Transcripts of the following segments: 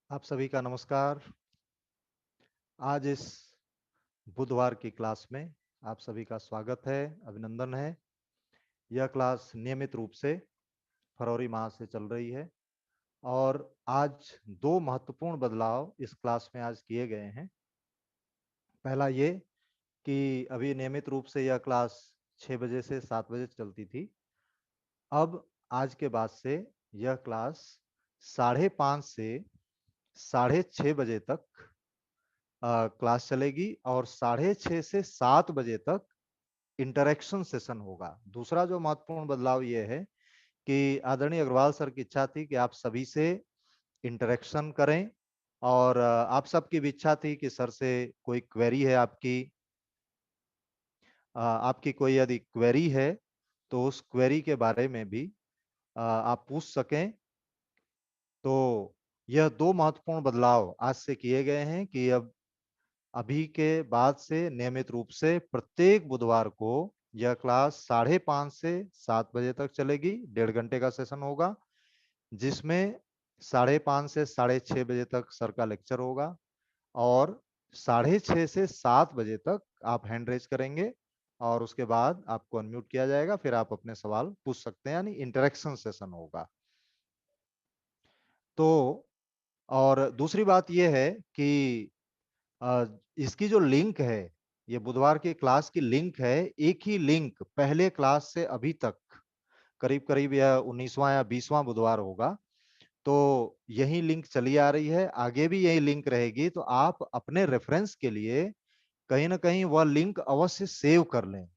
आप सभी का नमस्कार। आज इस बुधवार की क्लास में आप सभी का स्वागत है, अभिनंदन है। यह क्लास नियमित रूप से फरवरी माह से चल रही है और आज दो महत्वपूर्ण बदलाव इस क्लास में आज किए गए हैं। पहला ये कि अभी नियमित रूप से यह क्लास 6 बजे से 7 बजे चलती थी। अब आज के बाद से यह क्लास 5:30 से 6:30 बजे तक क्लास चलेगी और 6:30 से 7 बजे तक इंटरेक्शन सेशन होगा। दूसरा जो महत्वपूर्ण बदलाव ये है कि आदरणीय अग्रवाल सर की इच्छा थी कि आप सभी से इंटरेक्शन करें और आप सबकी भी इच्छा थी कि सर से कोई क्वेरी है आपकी कोई यदि क्वेरी है तो उस क्वेरी के बारे में भी आप पूछ सकें। तो यह दो महत्वपूर्ण बदलाव आज से किए गए हैं कि अब अभी के बाद से नियमित रूप से प्रत्येक बुधवार को यह क्लास 5:30 से 7 बजे तक चलेगी। 1.5 घंटे का सेशन होगा जिसमें 5:30 से 6:30 बजे तक सर का लेक्चर होगा और 6:30 से 7 बजे तक आप हैंड रेज करेंगे और उसके बाद आपको अनम्यूट किया जाएगा, फिर आप अपने सवाल पूछ सकते हैं, यानी इंटरेक्शन सेशन होगा। तो और दूसरी बात यह है कि अ, इसकी जो लिंक है, ये बुधवार की क्लास की लिंक है, एक ही लिंक पहले क्लास से अभी तक करीब-करीब यह 19वां या 20वां बुधवार होगा। तो यही लिंक चली आ रही है, आगे भी यही लिंक रहेगी। तो आप अपने रेफरेंस के लिए कहीं न कहीं वह लिंक अवश्य सेव कर लें।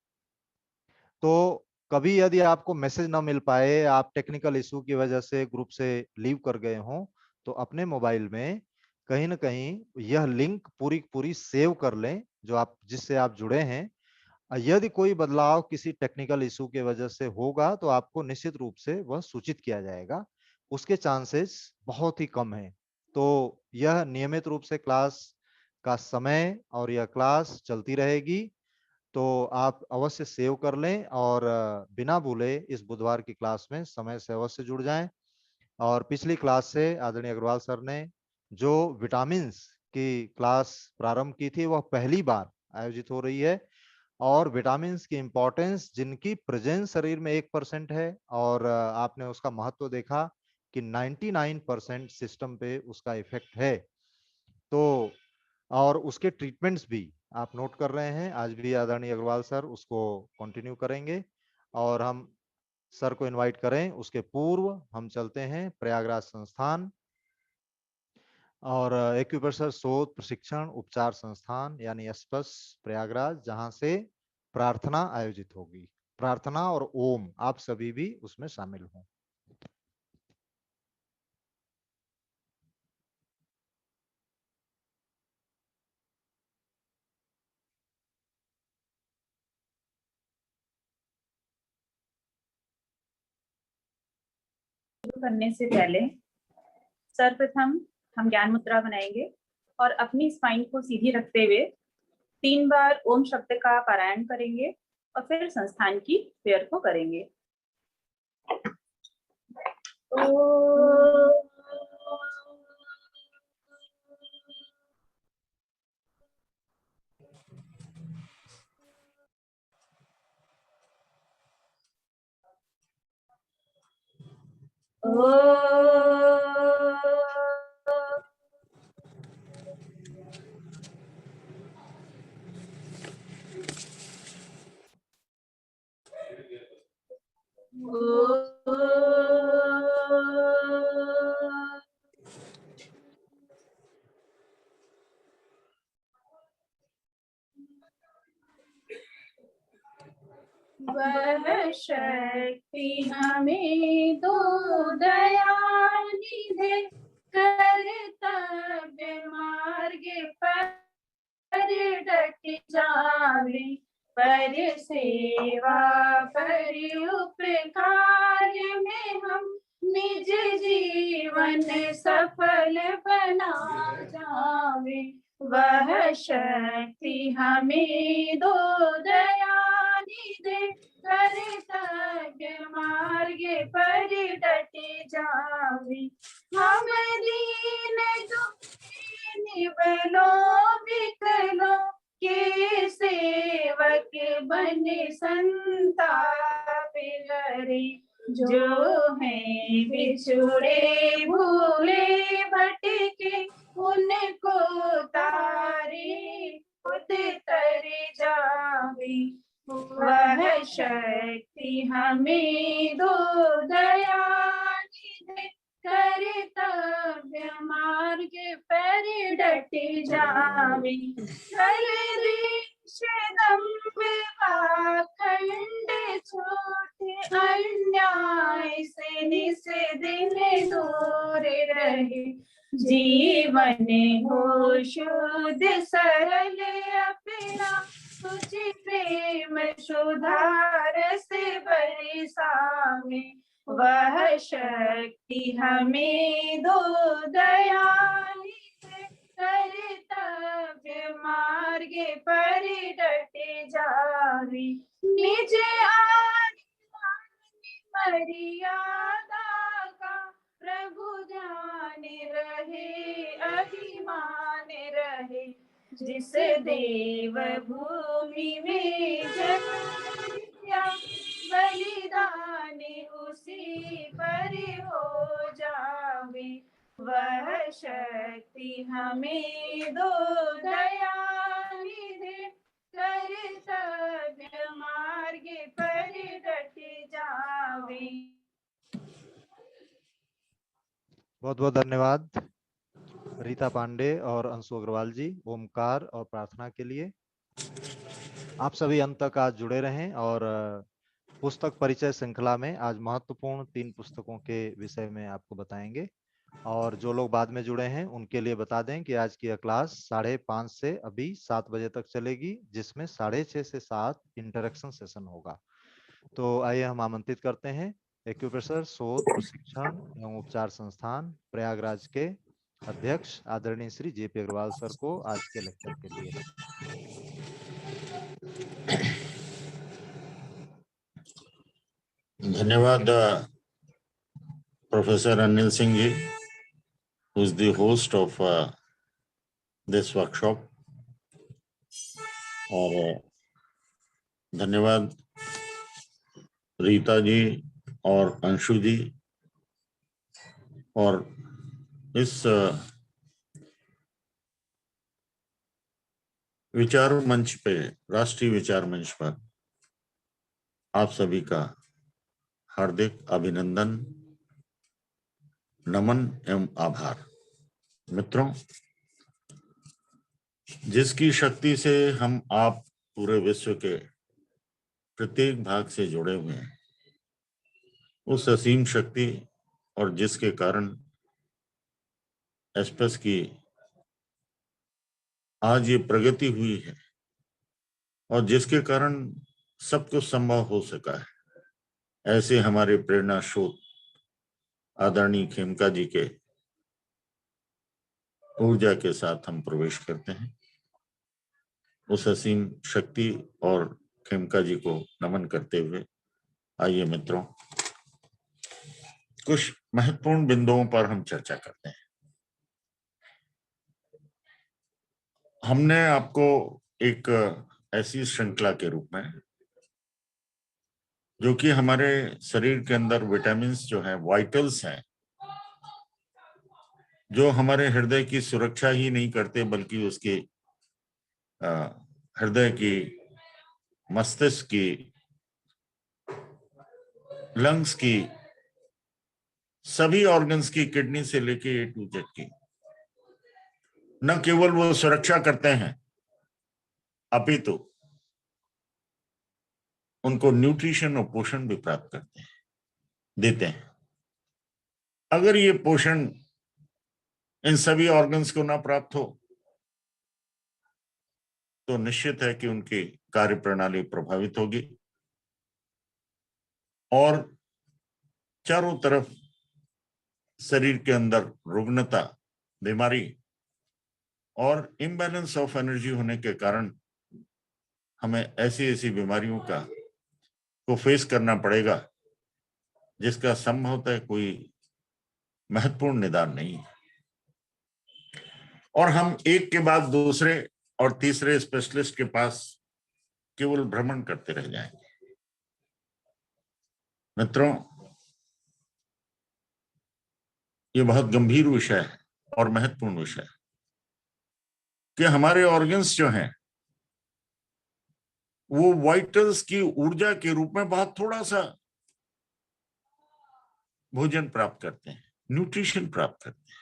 तो कभी यदि आपको मैसेज ना मिल पाए, आप टेक्निकल इश्यू की वजह से ग्रुप से लीव कर गए हों, तो अपने मोबाइल में कहीं न कहीं यह लिंक पूरी सेव कर लें, जो आप जिससे आप जुड़े हैं। यदि कोई बदलाव किसी टेक्निकल इश्यू की वजह से होगा, तो आपको निश्चित रूप से वह सूचित किया जाएगा। उसके चांसेस बहुत ही कम हैं। तो यह नियमित रूप से क्लास का समय और यह क्लास चलती रहेगी। तो आप अवश्य सेव कर लें और बिना भूले इस बुधवार की क्लास में समय से अवश्य जुड़ जाएं। और पिछली क्लास से आदरणीय अग्रवाल सर ने जो विटामिन्स की क्लास प्रारंभ की थी, वह पहली बार आयोजित हो रही है और विटामिन्स की इंपॉर्टेंस जिनकी प्रेजेंस शरीर में 1% है और आपने उसका महत्व देखा कि 99% सिस्टम पे उसका इफेक्ट है। तो और उसके ट्रीटमेंट्स भी आप नोट कर रहे हैं। आज भी आदरणीय अग्रवाल सर उसको कंटिन्यू करेंगे और हम सर को इनवाइट करें उसके पूर्व हम चलते हैं प्रयागराज संस्थान और एक्यूप्रेशर शोध प्रशिक्षण उपचार संस्थान यानी एस्पस प्रयागराज, जहां से प्रार्थना आयोजित होगी। प्रार्थना और ओम आप सभी भी उसमें शामिल हों। करने से पहले सर्वप्रथम हम ज्ञान मुद्रा बनाएंगे और अपनी स्पाइन को सीधी रखते हुए 3 बार ओम शब्द का पारायण करेंगे और फिर संस्थान की प्रेयर को करेंगे। वह शक्ति हमें दो दयानिधि दे, कर्तव्य मार्ग पर डट जावे, पर सेवा पर उपकार में हम निज जीवन सफल बना जावे। वह शक्ति हमें दो दयानिधि दे, कर्तव्य मार्ग पर डटे जावे। हम दीन विकलों के सेवक बने संताप करे, जो हैं बिछुड़े भूले भटके उनको तारे, खुद तर जावे। वह शक्ति हमें दो दयानिधि, कर्तव्य मार्ग पर डट जावे। कल देश दंभ पाखंड छूटे, अन्याय से निस दिन दूर रहे। जीवन हो शुद्ध सरल अपना, तुझ प्रेम सुधार से बरसावे। वह शक्ति हमें दो दयानिधि, कर्तव्य मार्ग पर डट जावे। निज मर्यादा का प्रभु ध्यान रहे, अभिमान रहे। जिस देव भूमि में जन्म लिया, बलिदान उसी पर हो जावे। वह शक्ति हमें दो दयानिधि, कर्तव्य मार्ग पर डट जावे। बहुत बहुत धन्यवाद रीता पांडे और अंशु अग्रवाल जी, ओमकार और प्रार्थना के लिए। आप सभी अंत तक आज जुड़े रहें और पुस्तक परिचय श्रृंखला में आज महत्वपूर्ण 3 पुस्तकों के विषय में आपको बताएंगे। और जो लोग बाद में जुड़े हैं उनके लिए बता दें कि आज की यह क्लास 5:30 से अभी 7 बजे तक चलेगी, जिसमें 6:30 से 7 इंटरेक्शन सेशन होगा। तो आइए हम आमंत्रित करते हैं एक्यूप्रेशर शोध प्रशिक्षण एवं उपचार संस्थान प्रयागराज के अध्यक्ष आदरणीय श्री जेपी अग्रवाल सर को आज के लेक्चर के लिए। धन्यवाद professor Anil Singh ji, who is the host of this workshop, और धन्यवाद रीता जी और अंशु जी। और इस विचार मंच पे, राष्ट्रीय विचार मंच पर आप सभी का हार्दिक अभिनंदन, नमन एवं आभार। मित्रों, जिसकी शक्ति से हम आप पूरे विश्व के प्रत्येक भाग से जुड़े हुए हैं, उस असीम शक्ति और जिसके कारण एस्पेस की आज ये प्रगति हुई है और जिसके कारण सब कुछ संभव हो सका है, ऐसे हमारे प्रेरणा स्रोत आदरणीय खेमका जी के ऊर्जा के साथ हम प्रवेश करते हैं। उस असीम शक्ति और खेमका जी को नमन करते हुए आइए मित्रों, कुछ महत्वपूर्ण बिंदुओं पर हम चर्चा करते हैं। हमने आपको एक ऐसी श्रृंखला के रूप में, जो कि हमारे शरीर के अंदर विटामिन्स जो हैं, वाइटल्स हैं, जो हमारे हृदय की सुरक्षा ही नहीं करते बल्कि उसके हृदय की, मस्तिष्क की, लंग्स की, सभी ऑर्गन्स की, किडनी से लेके A to Z की, न केवल वो सुरक्षा करते हैं अपितु उनको न्यूट्रिशन और पोषण भी प्राप्त करते हैं, देते हैं। अगर ये पोषण इन सभी ऑर्गन्स को ना प्राप्त हो तो निश्चित है कि उनकी कार्य प्रणाली प्रभावित होगी और चारों तरफ शरीर के अंदर रुग्णता, बीमारी और इम्बैलेंस ऑफ एनर्जी होने के कारण हमें ऐसी ऐसी बीमारियों को फेस करना पड़ेगा जिसका संभवतः कोई महत्वपूर्ण निदान नहीं है। और हम एक के बाद दूसरे और तीसरे स्पेशलिस्ट के पास केवल भ्रमण करते रह जाएंगे। मित्रों, ये बहुत गंभीर विषय है और महत्वपूर्ण विषय है कि हमारे ऑर्गन्स जो हैं वो वाइटल्स की ऊर्जा के रूप में बहुत थोड़ा सा भोजन प्राप्त करते हैं, न्यूट्रिशन प्राप्त करते हैं।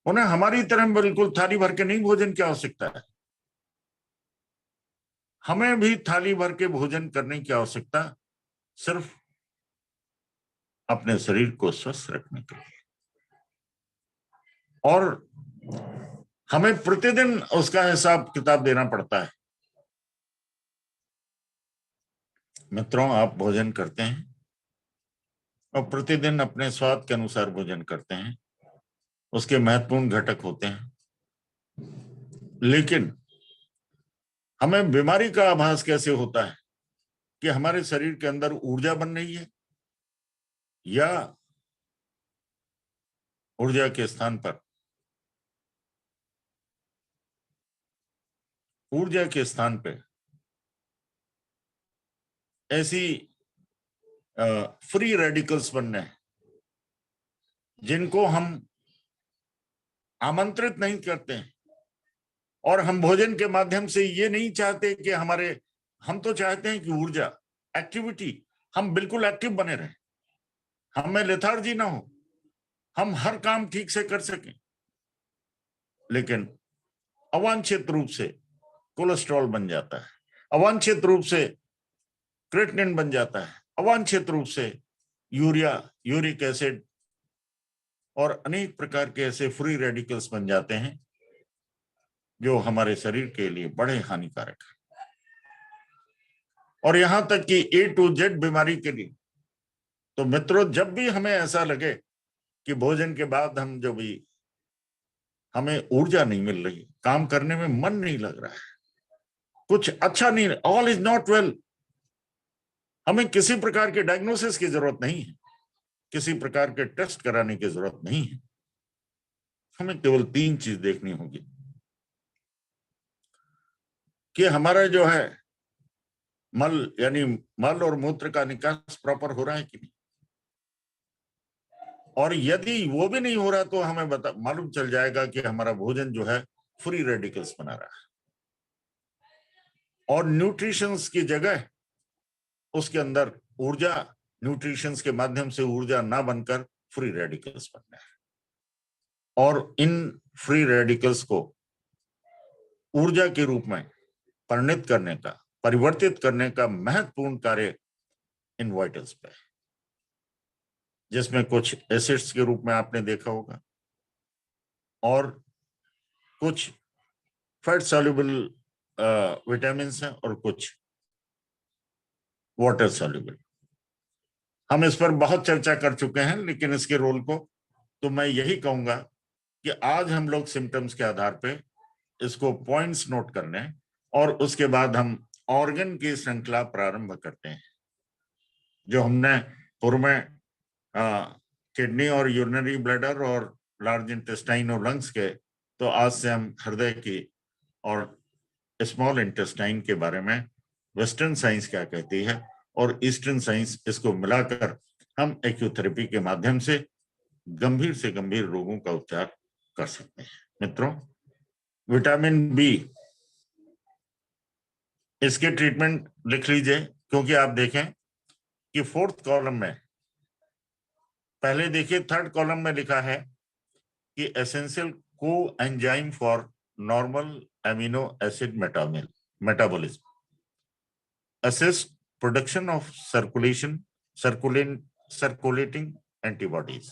उन्हें हमारी तरह बिल्कुल थाली भर के नहीं भोजन की आवश्यकता है, हमें भी थाली भर के भोजन करने की आवश्यकता सिर्फ अपने शरीर को स्वस्थ रखने के लिए, और हमें प्रतिदिन उसका हिसाब किताब देना पड़ता है। मित्रों, आप भोजन करते हैं और प्रतिदिन अपने स्वाद के अनुसार भोजन करते हैं, उसके महत्वपूर्ण घटक होते हैं, लेकिन हमें बीमारी का आभास कैसे होता है कि हमारे शरीर के अंदर ऊर्जा बन रही है या ऊर्जा के स्थान पर ऐसी फ्री रेडिकल्स बन रहे हैं जिनको हम आमंत्रित नहीं करते हैं। और हम भोजन के माध्यम से ये नहीं चाहते कि हम तो चाहते हैं कि ऊर्जा, एक्टिविटी, हम बिल्कुल एक्टिव बने रहें, हमें लेथार्जी ना हो, हम हर काम ठीक से कर सकें। लेकिन अवांछित रूप से कोलेस्ट्रॉल बन जाता है, अवांछित रूप से क्रेटिनिन बन जाता है, अवांछित रूप से यूरिया, यूरिक एसिड और अनेक प्रकार के ऐसे फ्री रेडिकल्स बन जाते हैं जो हमारे शरीर के लिए बड़े हानिकारक है। और यहां तक कि A to Z बीमारी के लिए। तो मित्रों, जब भी हमें ऐसा लगे कि भोजन के बाद हमें ऊर्जा नहीं मिल रही, काम करने में मन नहीं लग रहा है, कुछ अच्छा नहीं, ऑल इज नॉट वेल, हमें किसी प्रकार के डायग्नोसिस की जरूरत नहीं है, किसी प्रकार के टेस्ट कराने की जरूरत नहीं है। हमें केवल 3 चीज देखनी होगी कि हमारा जो है मल, यानी मल और मूत्र का निकास प्रॉपर हो रहा है कि नहीं, और यदि वो भी नहीं हो रहा तो हमें मालूम चल जाएगा कि हमारा भोजन जो है फ्री रेडिकल्स बना रहा है, और न्यूट्रिशंस की जगह उसके अंदर ऊर्जा, न्यूट्रिशंस के माध्यम से ऊर्जा ना बनकर फ्री रेडिकल्स बनना है। और इन फ्री रेडिकल्स को ऊर्जा के रूप में परिणित करने का, परिवर्तित करने का महत्वपूर्ण कार्य इन वाइटल्स पे है, जिसमें कुछ एसिड्स के रूप में आपने देखा होगा और कुछ फैट सॉल्युबल विटामिन्स हैं और कुछ वाटर सॉल्युबल। हम इस पर बहुत चर्चा कर चुके हैं, लेकिन इसके रोल को तो मैं यही कहूंगा कि आज हम लोग सिम्टम्स के आधार पे इसको पॉइंट्स नोट कर लें और उसके बाद हम ऑर्गन की श्रृंखला प्रारंभ करते हैं। जो हमने पूर्व में किडनी और यूरिनरी ब्लैडर और लार्ज इंटेस्टाइन और लंग्स के, तो आज से हम हृदय की और स्मॉल इंटेस्टाइन के बारे में वेस्टर्न साइंस क्या कहती है और ईस्टर्न साइंस, इसको मिलाकर हम एक्यूथेरेपी के माध्यम से गंभीर से गंभीर रोगों का उपचार कर सकते हैं। मित्रों, विटामिन बी, इसके ट्रीटमेंट लिख लीजिए, क्योंकि आप देखें कि 4th कॉलम में, पहले देखिए 3rd कॉलम में लिखा है कि एसेंशियल को enzyme for normal amino acid metabolism, assist production of circulating antibodies.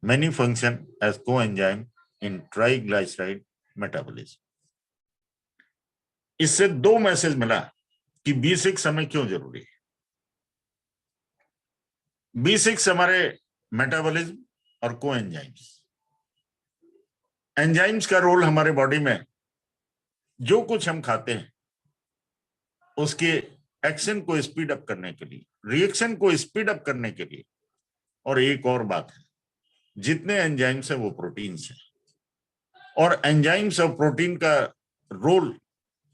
Many function as coenzyme in triglyceride metabolism. इससे 2 मैसेज मिला कि B6 हमें क्यों जरूरी है। B6 हमारे मेटाबॉलिज्म और कोएंजाइम्स, एंजाइम्स का रोल हमारे बॉडी में जो कुछ हम खाते हैं उसके एक्शन को स्पीड अप करने के लिए, रिएक्शन को स्पीड अप करने के लिए। और एक और बात है, जितने एंजाइम्स हैं वो प्रोटीन्स हैं। और एंजाइम्स और प्रोटीन का रोल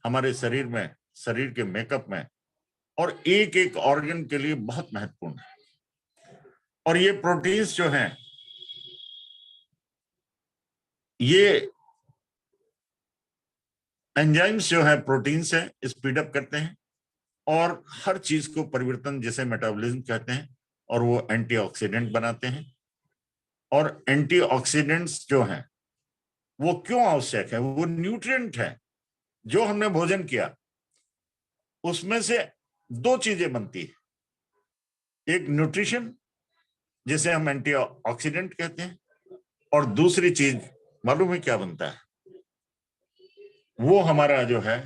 हमारे शरीर में, शरीर के मेकअप में और एक एक ऑर्गन के लिए बहुत महत्वपूर्ण है। और ये प्रोटीन्स जो हैं, ये एंजाइम्स जो है प्रोटीन्स है, स्पीड अप करते हैं और हर चीज को परिवर्तन, जिसे मेटाबॉलिज्म कहते हैं, और वो एंटीऑक्सीडेंट बनाते हैं। और एंटीऑक्सीडेंट्स जो हैं वो क्यों आवश्यक है? वो न्यूट्रिएंट है। जो हमने भोजन किया उसमें से दो चीजें बनती है, एक न्यूट्रिशन जिसे हम एंटीऑक्सीडेंट कहते हैं, और दूसरी चीज मालूम है क्या बनता है? वो हमारा जो है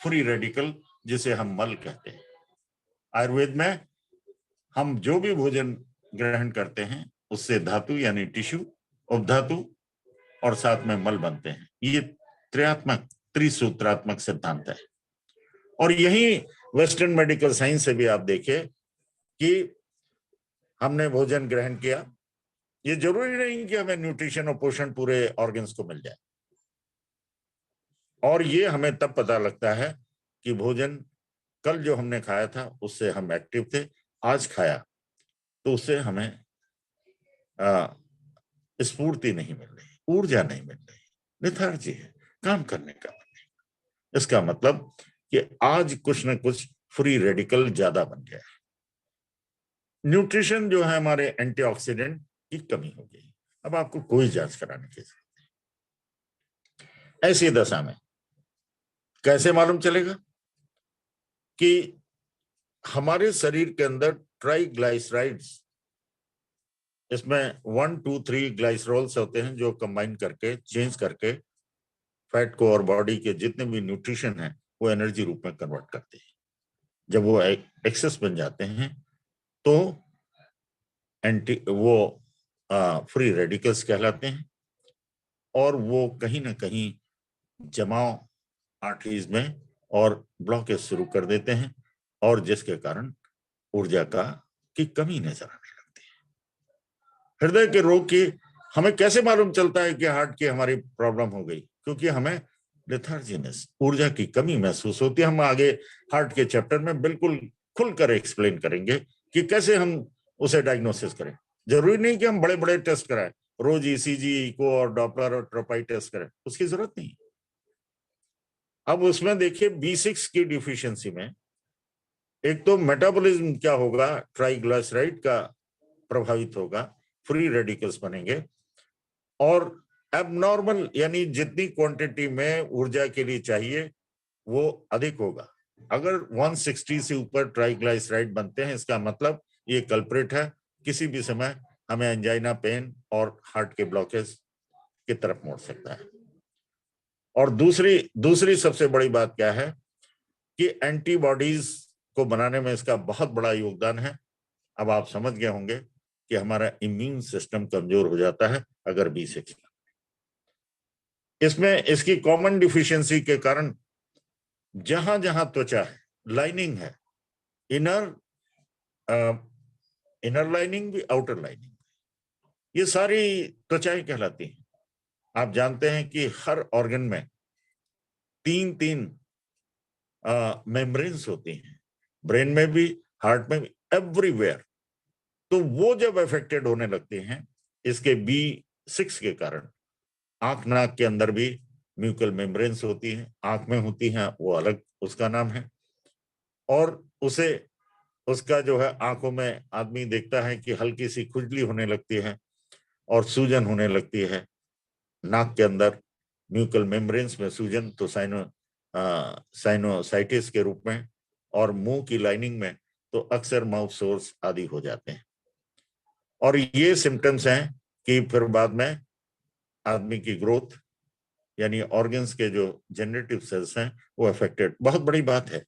फ्री रेडिकल, जिसे हम मल कहते हैं। आयुर्वेद में हम जो भी भोजन ग्रहण करते हैं उससे धातु यानी टिश्यू, उपधातु और साथ में मल बनते हैं। ये त्रयात्मक, त्रिसूत्रात्मक सिद्धांत है। और यही वेस्टर्न मेडिकल साइंस से भी आप देखें कि हमने भोजन ग्रहण किया, ये जरूरी नहीं कि हमें न्यूट्रिशन और पोषण पूरे ऑर्गन्स को मिल जाए। और ये हमें तब पता लगता है कि भोजन कल जो हमने खाया था उससे हम एक्टिव थे, आज खाया तो उससे हमें स्फूर्ति नहीं मिल रही, ऊर्जा नहीं मिल रही, लेथार्जी है, काम करने का नहीं। इसका मतलब कि आज कुछ न कुछ फ्री रेडिकल ज्यादा बन गया है। न्यूट्रिशन जो है हमारे एंटीऑक्सीडेंट की कमी हो गई। अब आपको कोई जांच कराने की जरूरत नहीं। ऐसी दशा में कैसे मालूम चलेगा कि हमारे शरीर के अंदर ट्राइग्लाइसराइड्स, इसमें 1, 2, 3 ग्लाइसरोल्स होते हैं जो कंबाइन करके, चेंज करके फैट को और बॉडी के जितने भी न्यूट्रिशन है वो एनर्जी रूप में कन्वर्ट करते हैं। जब वो एक्सेस बन जाते हैं तो फ्री रेडिकल्स कहलाते हैं और वो कहीं ना कहीं जमाव आर्टरीज में और ब्लॉकेज शुरू कर देते हैं, और जिसके कारण ऊर्जा की कमी नजर आने लगती है। हृदय के रोग की हमें कैसे मालूम चलता है कि हार्ट की हमारी प्रॉब्लम हो गई? क्योंकि हमें लेथार्जीनेस, ऊर्जा की कमी महसूस होती है। हम आगे हार्ट के चैप्टर में बिल्कुल खुलकर एक्सप्लेन करेंगे कि कैसे हम उसे डायग्नोसिस करें। जरूरी नहीं कि हम बड़े बड़े टेस्ट कराएं, रोज ईसीजी, इको और डॉपलर और ट्रोपाई टेस्ट करें, उसकी जरूरत नहीं। अब उसमें देखिए B6 की डिफिशियंसी में एक तो मेटाबॉलिज्म क्या होगा, ट्राइग्लिसराइड का प्रभावित होगा, फ्री रेडिकल्स बनेंगे, और एबनॉर्मल यानी जितनी क्वांटिटी में ऊर्जा के लिए चाहिए वो अधिक होगा। अगर 160 से ऊपर ट्राइग्लिसराइड बनते हैं, इसका मतलब ये कल्प्रिट है, किसी भी समय हमें एंजाइना, पेन और हार्ट के ब्लॉकेज की तरफ मोड़ सकता है। और दूसरी सबसे बड़ी बात क्या है कि एंटीबॉडीज को बनाने में इसका बहुत बड़ा योगदान है। अब आप समझ गए होंगे कि हमारा इम्यून सिस्टम कमजोर हो जाता है अगर B6। इसमें इसकी कॉमन डिफिशियंसी के कारण जहां जहां त्वचा है, लाइनिंग है, इनर लाइनिंग भी, आउटर लाइनिंग, ये सारी त्वचाएं कहलाती हैं। आप जानते हैं कि हर ऑर्गन में 3 मेम्ब्रेन्स होती हैं, ब्रेन में भी, हार्ट में भी, एवरीवेयर। तो वो जब अफेक्टेड होने लगते हैं इसके B6 के कारण, आंख नाक के अंदर भी म्यूकल मेम्ब्रेन्स होती हैं, आंख में होती हैं वो अलग उसका नाम है, और उसका जो है आंखों में आदमी देखता है कि हल्की सी खुजली होने लगती है और सूजन होने लगती है। नाक के अंदर म्यूकल मेम्ब्रेन्स में सूजन तो साइनोसाइटिस के रूप में, और मुंह की लाइनिंग में तो अक्सर माउथ सोर्स आदि हो जाते हैं। और ये सिम्टम्स हैं कि फिर बाद में आदमी की ग्रोथ यानी ऑर्गन्स के जो जनरेटिव सेल्स हैं वो अफेक्टेड, बहुत बड़ी बात है,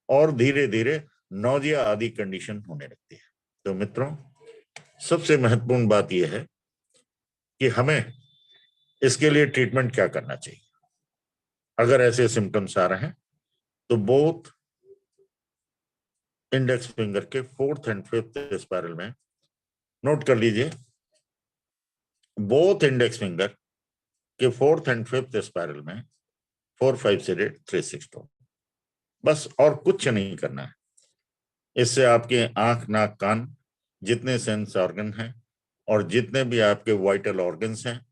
और धीरे धीरे नौजिया आदि कंडीशन होने लगती है। तो मित्रों, सबसे महत्वपूर्ण बात यह है कि हमें इसके लिए ट्रीटमेंट क्या करना चाहिए। अगर ऐसे सिम्टम्स आ रहे हैं तो बोथ इंडेक्स फिंगर के 4th and 5th स्पाइरल में नोट कर लीजिए, बोथ इंडेक्स फिंगर कि 4th and 5th स्पाइरल में 4-5 सीडेड 3-6 टोन, बस और कुछ नहीं करना है। इससे आपके आंख, नाक, कान, जितने सेंस ऑर्गन हैं और जितने भी आपके वाइटल ऑर्गन्स हैं,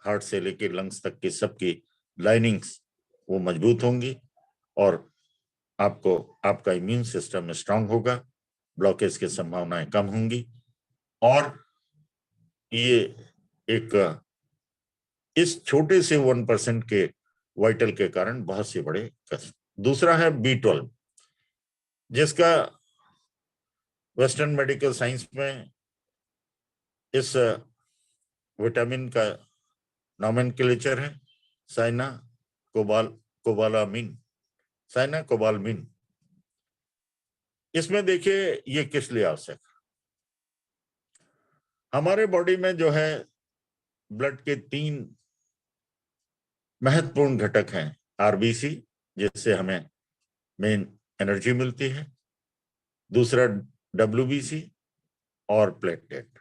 हार्ट से लेकर लंग्स तक की सबकी लाइनिंग्स वो मजबूत होंगी और आपको आपका इम्यून सिस्टम स्ट्रांग होगा, ब्लॉकेज की संभावनाएं कम होंगी और ये एक इस छोटे से 1% के वाइटल के कारण बहुत से बड़े कष्ट। दूसरा है B12, जिसका वेस्टर्न मेडिकल साइंस में इस विटामिन का नोमेनक्लेचर है साइनाकोबालामिन। इसमें देखिए ये किस लिए आवश्यक है। हमारे बॉडी में जो है ब्लड के 3 महत्वपूर्ण घटक हैं। आरबीसी, जिससे हमें मेन एनर्जी मिलती है, दूसरा डब्ल्यूबीसी और प्लेटलेट।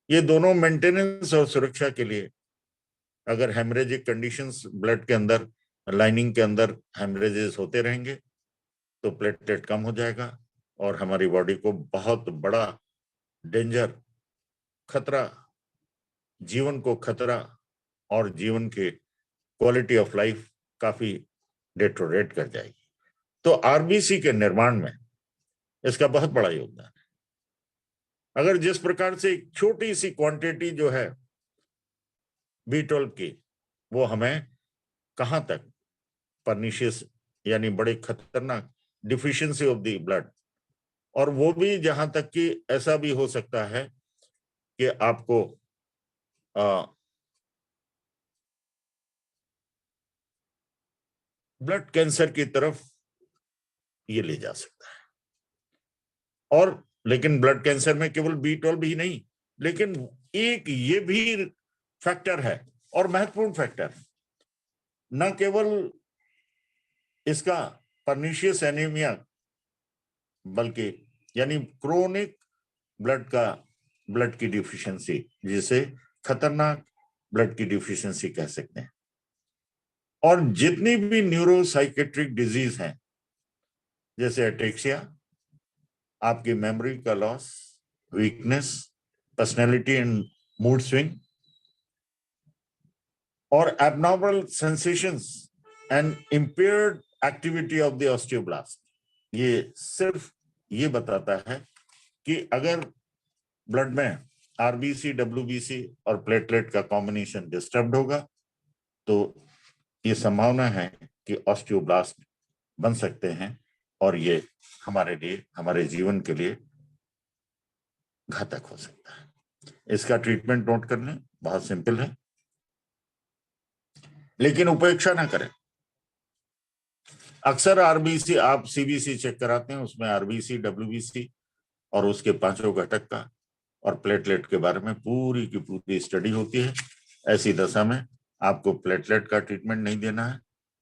ये दोनों मेंटेनेंस और सुरक्षा के लिए, अगर हेमरेजिक कंडीशंस ब्लड के अंदर लाइनिंग के अंदर हेमरेजेस होते रहेंगे तो प्लेटलेट कम हो जाएगा और हमारी बॉडी को बहुत बड़ा डेंजर, खतरा, जीवन को खतरा और जीवन के क्वालिटी ऑफ लाइफ काफी डिटोरेट कर जाएगी। तो आरबीसी के निर्माण में इसका बहुत बड़ा योगदान है। अगर जिस प्रकार से एक छोटी सी क्वांटिटी जो है B12 की, वो हमें कहां तक परनिशियस यानी बड़े खतरनाक डिफिशियंसी ऑफ द ब्लड, और वो भी जहां तक कि ऐसा भी हो सकता है कि आपको ब्लड कैंसर की तरफ ये ले जा सकता है। और लेकिन ब्लड कैंसर में केवल B12 ही नहीं, लेकिन एक ये भी फैक्टर है और महत्वपूर्ण फैक्टर, न केवल इसका परनिशियस एनीमिया, बल्कि यानी क्रोनिक ब्लड की डिफिशियंसी, जिसे खतरनाक ब्लड की डिफिशियंसी कह सकते हैं। और जितनी भी न्यूरोसाइकेट्रिक डिजीज हैं, जैसे एटेक्सिया, आपकी मेमोरी का loss, weakness, personality and mood swing, और abnormal sensations and impaired activity of the osteoblast, ये सिर्फ ये बताता है कि अगर ब्लड में आरबीसी, डब्ल्यूबीसी और प्लेटलेट का कॉम्बिनेशन डिस्टर्ब्ड होगा तो ये संभावना है कि ऑस्टियोब्लास्ट बन सकते हैं और ये हमारे लिए, हमारे जीवन के लिए घातक हो सकता है। इसका ट्रीटमेंट नोट कर लें, बहुत सिंपल है, लेकिन उपेक्षा ना करें। अक्सर आरबीसी, आप सीबीसी चेक कराते हैं, उसमें आरबीसी, डब्ल्यूबीसी और उसके 5 घटक का और प्लेटलेट के बारे में पूरी की पूरी स्टडी होती है। ऐसी दशा में आपको प्लेटलेट का ट्रीटमेंट नहीं देना है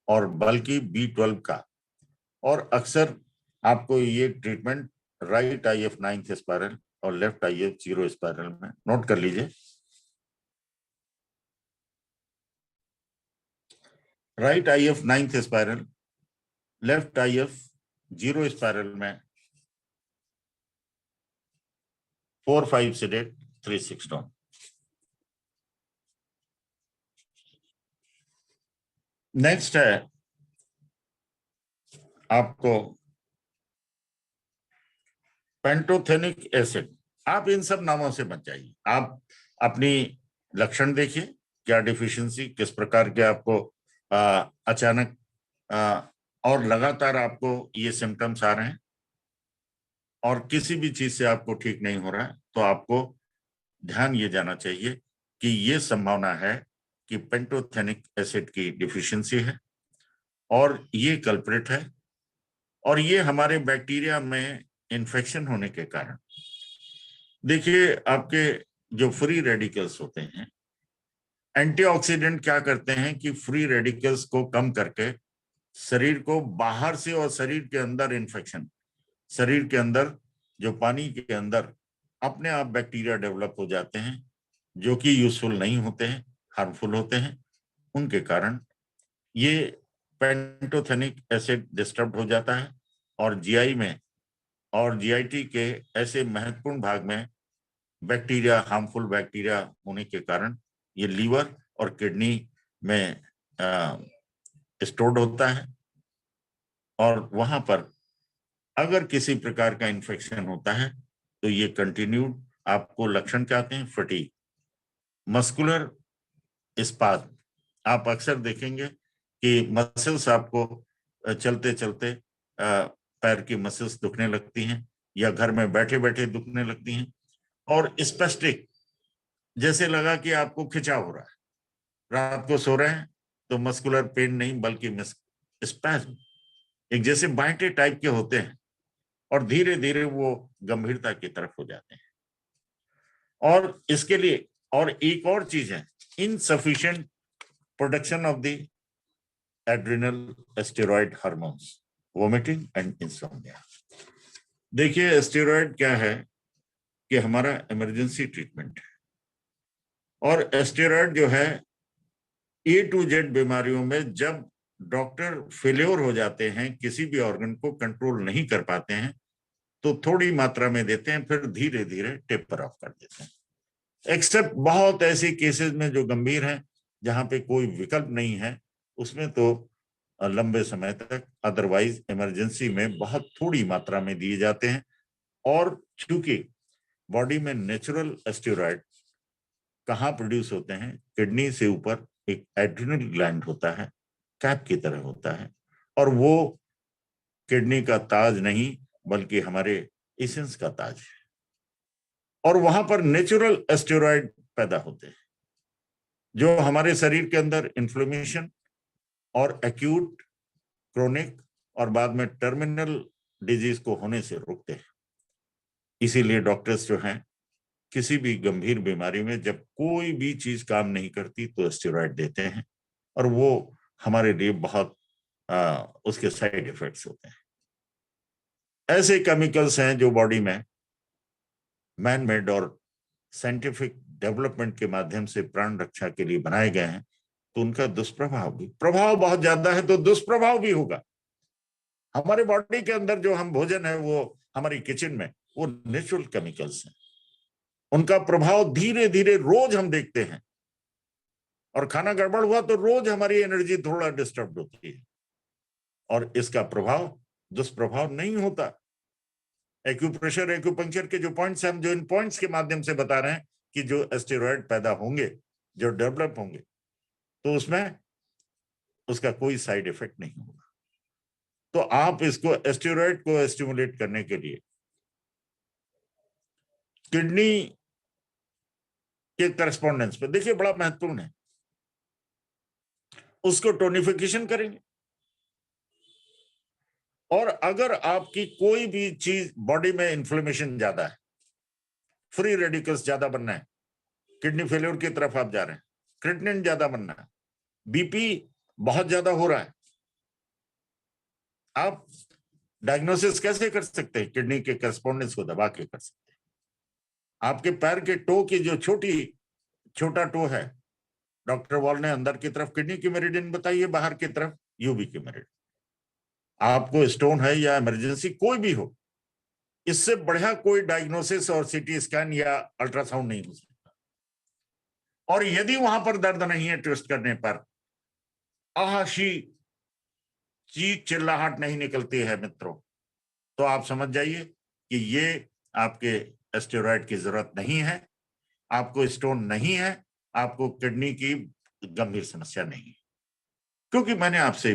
और बल्कि B12 का। और अक्सर आपको ये treatment right IF 9th spiral और लेफ्ट IF 0 स्पाइरल में नोट कर लीजिए। Right IF 9th spiral, left IF 0 spiral में 4-5 सीडेड 3-6 टोन। नेक्स्ट है आपको पेंटोथेनिक एसिड। आप इन सब नामों से मत जाइए, आप अपनी लक्षण देखिए, क्या डिफिशियंसी, किस प्रकार के आपको अचानक और लगातार आपको ये सिम्टम्स आ रहे हैं और किसी भी चीज से आपको ठीक नहीं हो रहा है, तो आपको ध्यान ये जाना चाहिए कि ये संभावना है कि पेंटोथेनिक एसिड की डिफिशियंसी है और ये कल्प्रिट है। और ये हमारे बैक्टीरिया में इन्फेक्शन होने के कारण, देखिए आपके जो फ्री रेडिकल्स होते हैं, एंटीऑक्सीडेंट क्या करते हैं कि फ्री रेडिकल्स को कम करके शरीर को बाहर से और शरीर के अंदर इन्फेक्शन, शरीर के अंदर जो पानी के अंदर अपने आप बैक्टीरिया डेवलप हो जाते हैं जो कि यूजफुल नहीं होते हैं, हार्मफुल होते हैं, उनके कारण ये पेंटोथेनिक एसिड डिस्टर्ब हो जाता है और जीआई में और जीआईटी के ऐसे महत्वपूर्ण भाग में बैक्टीरिया, हार्मफुल बैक्टीरिया होने के कारण ये लीवर और किडनी में स्टोर्ड होता है और वहां पर अगर किसी प्रकार का इन्फेक्शन होता है तो ये कंटिन्यूड आपको लक्षण क्या आते हैं? Fatigue, muscular spasm. आप अक्सर देखेंगे कि मसल्स आपको चलते चलते पैर की मसल्स दुखने लगती हैं या घर में बैठे बैठे दुखने लगती हैं और स्पेस्टिक, जैसे लगा कि आपको खिंचाव हो रहा है, रात को सो रहे हैं तो मस्कुलर पेन नहीं बल्कि स्पैज्म, एक जैसे बांटे टाइप के होते हैं और धीरे धीरे वो गंभीरता की तरफ हो जाते हैं। और इसके लिए और एक और चीज है, insufficient production of the adrenal steroid hormones, vomiting and insomnia. देखिए स्टेरॉइड क्या है कि हमारा इमरजेंसी ट्रीटमेंट है और स्टेरॉइड जो है ए टू जेड बीमारियों में जब डॉक्टर फेल्योर हो जाते हैं, किसी भी ऑर्गन को कंट्रोल नहीं कर पाते हैं तो थोड़ी मात्रा में देते हैं, फिर धीरे धीरे टेपर ऑफ कर देते हैं। एक्सेप्ट बहुत ऐसे केसेस में जो गंभीर हैं, जहां पे कोई विकल्प नहीं है, उसमें तो लंबे समय तक, अदरवाइज इमरजेंसी में बहुत थोड़ी मात्रा में दिए जाते हैं। और चूंकि बॉडी में नेचुरल स्टेरॉइड कहाँ प्रोड्यूस होते हैं? किडनी से ऊपर एक एड्रिनल ग्लैंड होता है, कैप की तरह होता है, और वो किडनी का ताज नहीं बल्कि हमारे एसेंस का ताज है और वहां पर नेचुरल स्टेरॉइड पैदा होते हैं जो हमारे शरीर के अंदर इन्फ्लेमेशन और एक्यूट, क्रोनिक और बाद में टर्मिनल डिजीज को होने से रोकते हैं। इसीलिए डॉक्टर्स जो हैं किसी भी गंभीर बीमारी में जब कोई भी चीज काम नहीं करती तो स्टेरॉइड देते हैं और वो हमारे लिए बहुत उसके साइड इफेक्ट्स होते हैं। ऐसे केमिकल्स हैं जो बॉडी में मैन मेड और साइंटिफिक डेवलपमेंट के माध्यम से प्राण रक्षा के लिए बनाए गए हैं, तो उनका दुष्प्रभाव भी, प्रभाव बहुत ज्यादा है तो दुष्प्रभाव भी होगा। हमारे बॉडी के अंदर जो हम भोजन है वो हमारी किचन में वो नेचुरल केमिकल्स हैं, उनका प्रभाव धीरे धीरे रोज हम देखते हैं और खाना गड़बड़ हुआ तो रोज हमारी एनर्जी थोड़ा डिस्टर्ब होती है और इसका प्रभाव दुष्प्रभाव नहीं होता। एक्यूप्रेशर, एक्यूपंक्चर के जो पॉइंट्स हम जो इन पॉइंट्स के माध्यम से बता रहे हैं कि जो स्टेरॉइड पैदा होंगे, जो डेवलप होंगे, तो उसमें उसका कोई साइड इफेक्ट नहीं होगा। तो आप इसको स्टेरॉइड को स्टिमुलेट करने के लिए किडनी के करस्पॉन्डेंस पे देखिए बड़ा महत्वपूर्ण है, उसको टोनिफिकेशन करेंगे और अगर आपकी कोई भी चीज बॉडी में इन्फ्लेमेशन ज्यादा है, फ्री रेडिकल्स ज्यादा बनना है, किडनी फेलियर की तरफ आप जा रहे हैं, क्रिएटिनिन ज्यादा बनना है, बीपी बहुत ज्यादा हो रहा है, आप डायग्नोसिस कैसे कर सकते हैं? किडनी के करस्पॉन्डेंस को दबा के कर सकते हैं। आपके पैर के टो की जो छोटा टो है, डॉक्टर वॉल ने अंदर की तरफ किडनी की मेरिडियन बताई है, बाहर की तरफ यूबी की मेरिडियन। आपको स्टोन है या इमरजेंसी कोई भी हो, इससे बढ़िया कोई डायग्नोसिस और सीटी स्कैन या अल्ट्रासाउंड नहीं हो सकता। और यदि वहां पर दर्द नहीं है, ट्विस्ट करने पर आहाशी चीख चिल्लाहट नहीं निकलती है मित्रों, तो आप समझ जाइए कि ये आपके स्टेरॉइड की जरूरत नहीं है, आपको स्टोन नहीं है, आपको किडनी की गंभीर समस्या नहीं है। क्योंकि मैंने आपसे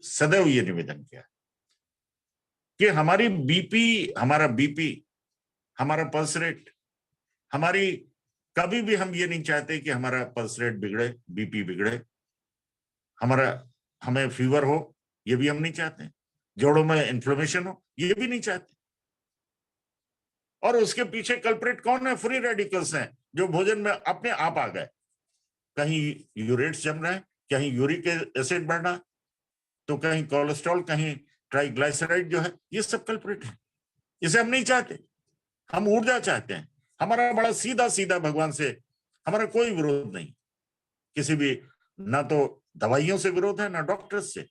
सदैव ये निवेदन किया कि हमारा बीपी, हमारा पल्स रेट, हमारी कभी भी हम ये नहीं चाहते कि हमारा पल्स रेट बिगड़े, बीपी बिगड़े, हमें फीवर हो, ये भी हम नहीं चाहते, जोड़ों में इन्फ्लेमेशन हो, ये भी नहीं चाहते। और उसके पीछे कल्प्रिट कौन है? फ्री रेडिकल्स हैं जो भोजन में अपने आप आ गए, कहीं यूरेट्स जम रहे हैं, कहीं यूरिक एसिड बढ़ना, तो कहीं कोलेस्ट्रॉल, कहीं ट्राइग्लिसराइड जो है, ये सब कल्प्रिट है। इसे हम नहीं चाहते, हम ऊर्जा चाहते हैं। हमारा बड़ा सीधा भगवान से हमारा कोई विरोध नहीं, किसी भी, ना तो दवाइयों से विरोध है ना डॉक्टर्स से,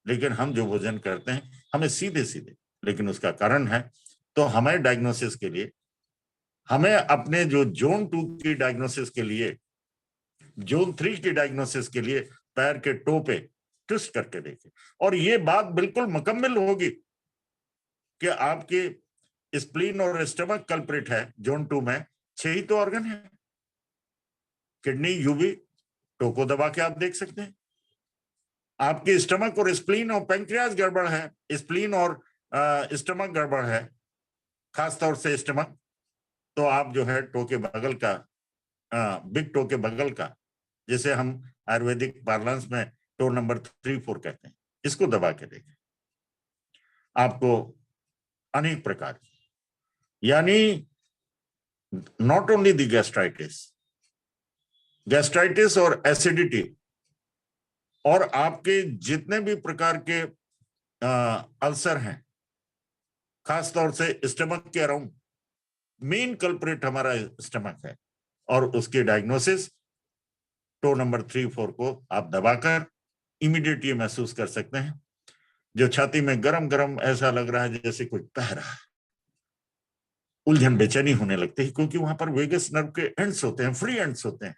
लेकिन हम जो भोजन करते हैं हमें सीधे सीधे, लेकिन उसका कारण है। तो हमें डायग्नोसिस के लिए, हमें अपने जो जोन 2 की डायग्नोसिस के लिए, जोन 3 की डायग्नोसिस के लिए पैर के टो पे ट्विस्ट करके देखें, और ये बात बिल्कुल मुकम्मल होगी कि आपके स्प्लीन और स्टमक कल्प्रिट है जोन 2 में। 6 ही तो ऑर्गन है, किडनी, यूवी, टो को दबा के आप देख सकते हैं। आपके स्टमक और स्प्लीन और पैंक्रियाज गड़बड़ है, स्प्लीन और स्टमक गड़बड़ है, खासतौर से स्टमक, तो आप जो है टो के बगल का, बिग टो के बगल का, जिसे हम आयुर्वेदिक पार्लेंस में टो नंबर 3-4 कहते हैं, इसको दबा के देखें, आपको अनेक प्रकार की, यानी नॉट ओनली द गैस्ट्राइटिस और एसिडिटी, और आपके जितने भी प्रकार के अल्सर हैं, खासतौर से स्टमक के अराउंड, मेन कल्प्रिट हमारा स्टमक है, और उसकी डायग्नोसिस टो नंबर 3-4 को आप दबाकर इमीडिएट ये महसूस कर सकते हैं। जो छाती में गरम गरम ऐसा लग रहा है जैसे कोई कह रहा है, उलझन बेचैनी होने लगती है, क्योंकि वहां पर वेगस नर्व के एंड्स होते हैं, फ्री एंड्स होते हैं,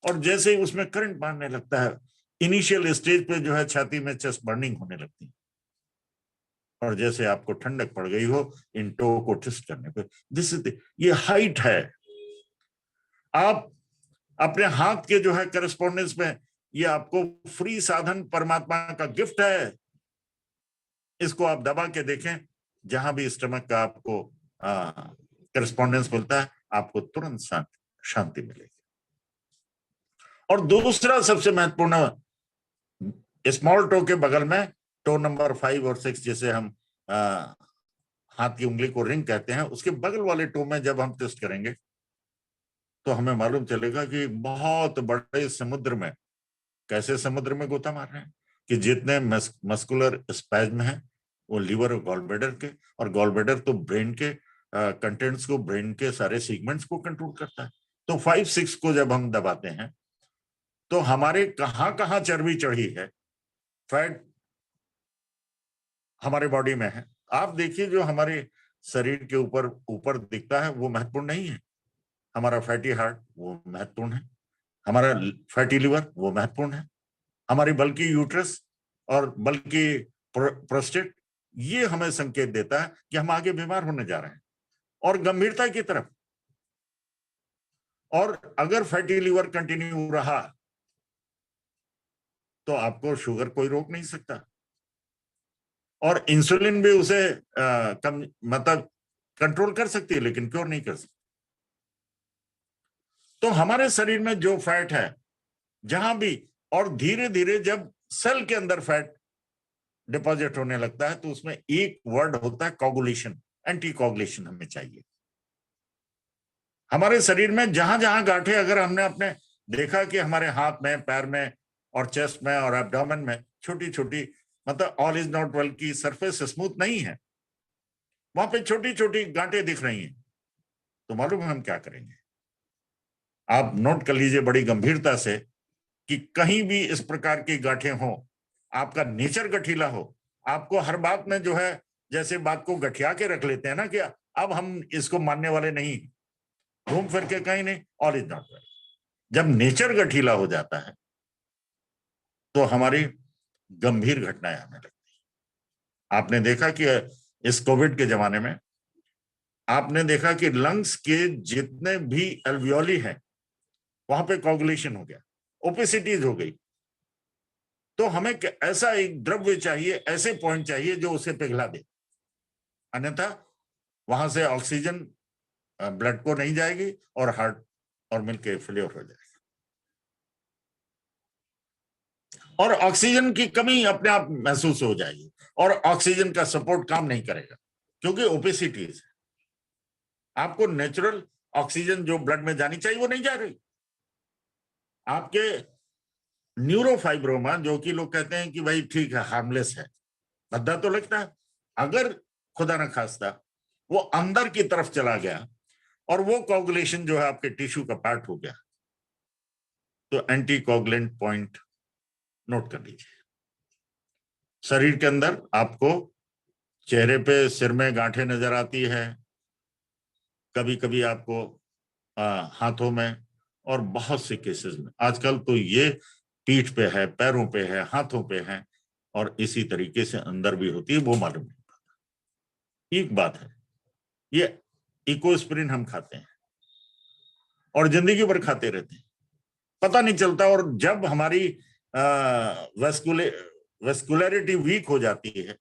और जैसे ही उसमें करंट मारने लगता है, इनिशियल स्टेज पे जो है छाती में चेस्ट बर्निंग होने लगती है, और जैसे आपको ठंडक पड़ गई हो इन टो को ट्विस्ट करने पे। दिस इज ये हाइट है। आप अपने हाथ के जो है करस्पॉन्डेंस में, ये आपको फ्री साधन परमात्मा का गिफ्ट है, इसको आप दबा के देखें, जहां भी स्टमक का आपको करस्पॉन्डेंस मिलता है, आपको तुरंत शांति मिलेगी। और दूसरा सबसे महत्वपूर्ण, स्मॉल टो के बगल में टो नंबर 5 और 6, जिसे हम हाथ की उंगली को रिंग कहते हैं, उसके बगल वाले टो में जब हम ट्विस्ट करेंगे तो हमें मालूम चलेगा कि बहुत बड़े समुद्र में, कैसे समुद्र में गोता मार रहे हैं, कि जितने मस्कुलर स्पैज्म है वो लीवर और गॉलब्लैडर के, और गॉलब्लैडर तो ब्रेन के कंटेंट्स को, ब्रेन के सारे सीगमेंट्स को कंट्रोल करता है। तो 5-6 को जब हम दबाते हैं तो हमारे कहां कहां चर्बी चढ़ी है, फैट हमारे बॉडी में है, आप देखिए जो हमारे शरीर के ऊपर ऊपर दिखता है वो महत्वपूर्ण नहीं है। हमारा फैटी हार्ट वो महत्वपूर्ण है, हमारा फैटी लिवर वो महत्वपूर्ण है, हमारी बल्कि यूट्रस और बल्कि प्रोस्टेट, ये हमें संकेत देता है कि हम आगे बीमार होने जा रहे हैं, और गंभीरता की तरफ। और अगर फैटी लिवर कंटिन्यू रहा तो आपको शुगर कोई रोक नहीं सकता, और इंसुलिन भी उसे कम मतलब कंट्रोल कर सकती है, लेकिन क्योर नहीं कर सकती। तो हमारे शरीर में जो फैट है जहां भी, और धीरे धीरे जब सेल के अंदर फैट डिपॉजिट होने लगता है तो उसमें एक वर्ड होता है कोगुलेशन, एंटी कोगुलेशन हमें चाहिए। हमारे शरीर में जहां जहां गांठें, अगर हमने अपने देखा कि हमारे हाथ में, पैर में और चेस्ट में और एब्डोमेन में छोटी छोटी, मतलब ऑल इज नॉट वेल की सरफेस स्मूथ नहीं है, वहां पे छोटी छोटी गांठें दिख रही हैं, तो मालूम है हम क्या करेंगे? आप नोट कर लीजिए बड़ी गंभीरता से कि कहीं भी इस प्रकार की गांठें हो, आपका नेचर गठीला हो, आपको हर बात में जो है जैसे बात को गठिया के रख लेते हैं ना, कि अब हम इसको मानने वाले नहीं, घूम फिर के कहीं नहीं, ऑल इज नॉट वेल। जब नेचर गठीला हो जाता है तो हमारी गंभीर घटनाएं आने लगती है। आपने देखा कि इस कोविड के जमाने में आपने देखा कि लंग्स के जितने भी एल्वियोली हैं वहां पे कोगुलेशन हो गया, ओपेसिटीज हो गई। तो हमें ऐसा एक द्रव्य चाहिए, ऐसे पॉइंट चाहिए जो उसे पिघला दे, अन्यथा वहां से ऑक्सीजन ब्लड को नहीं जाएगी और हार्ट और मिलके फेलियर हो जाएगा, और ऑक्सीजन की कमी अपने आप महसूस हो जाएगी, और ऑक्सीजन का सपोर्ट काम नहीं करेगा, क्योंकि ओपेसिटीज है। आपको नेचुरल ऑक्सीजन जो ब्लड में जानी चाहिए वो नहीं जा रही। आपके न्यूरोफाइब्रोमा, जो कि लोग कहते हैं कि भाई ठीक है, हार्मलेस है, भद्दा तो लगता है, अगर खुदा न खास्ता वो अंदर की तरफ चला गया और वो कोगुलेशन जो है आपके टिश्यू का पार्ट हो गया, तो एंटीकोगुलेंट पॉइंट नोट कर लीजिए। शरीर के अंदर आपको चेहरे पे, सिर में गांठें नजर आती है, कभी कभी आपको हाथों में, और बहुत से केसेस में आजकल तो ये पीठ पे है, पैरों पे है, हाथों पे है, और इसी तरीके से अंदर भी होती है, वो मालूम नहीं पड़ता। एक बात है, ये इकोस्प्रिन हम खाते हैं और जिंदगी भर खाते रहते हैं, पता नहीं चलता, और जब हमारी वेस्कुलरिटी वीक हो जाती है,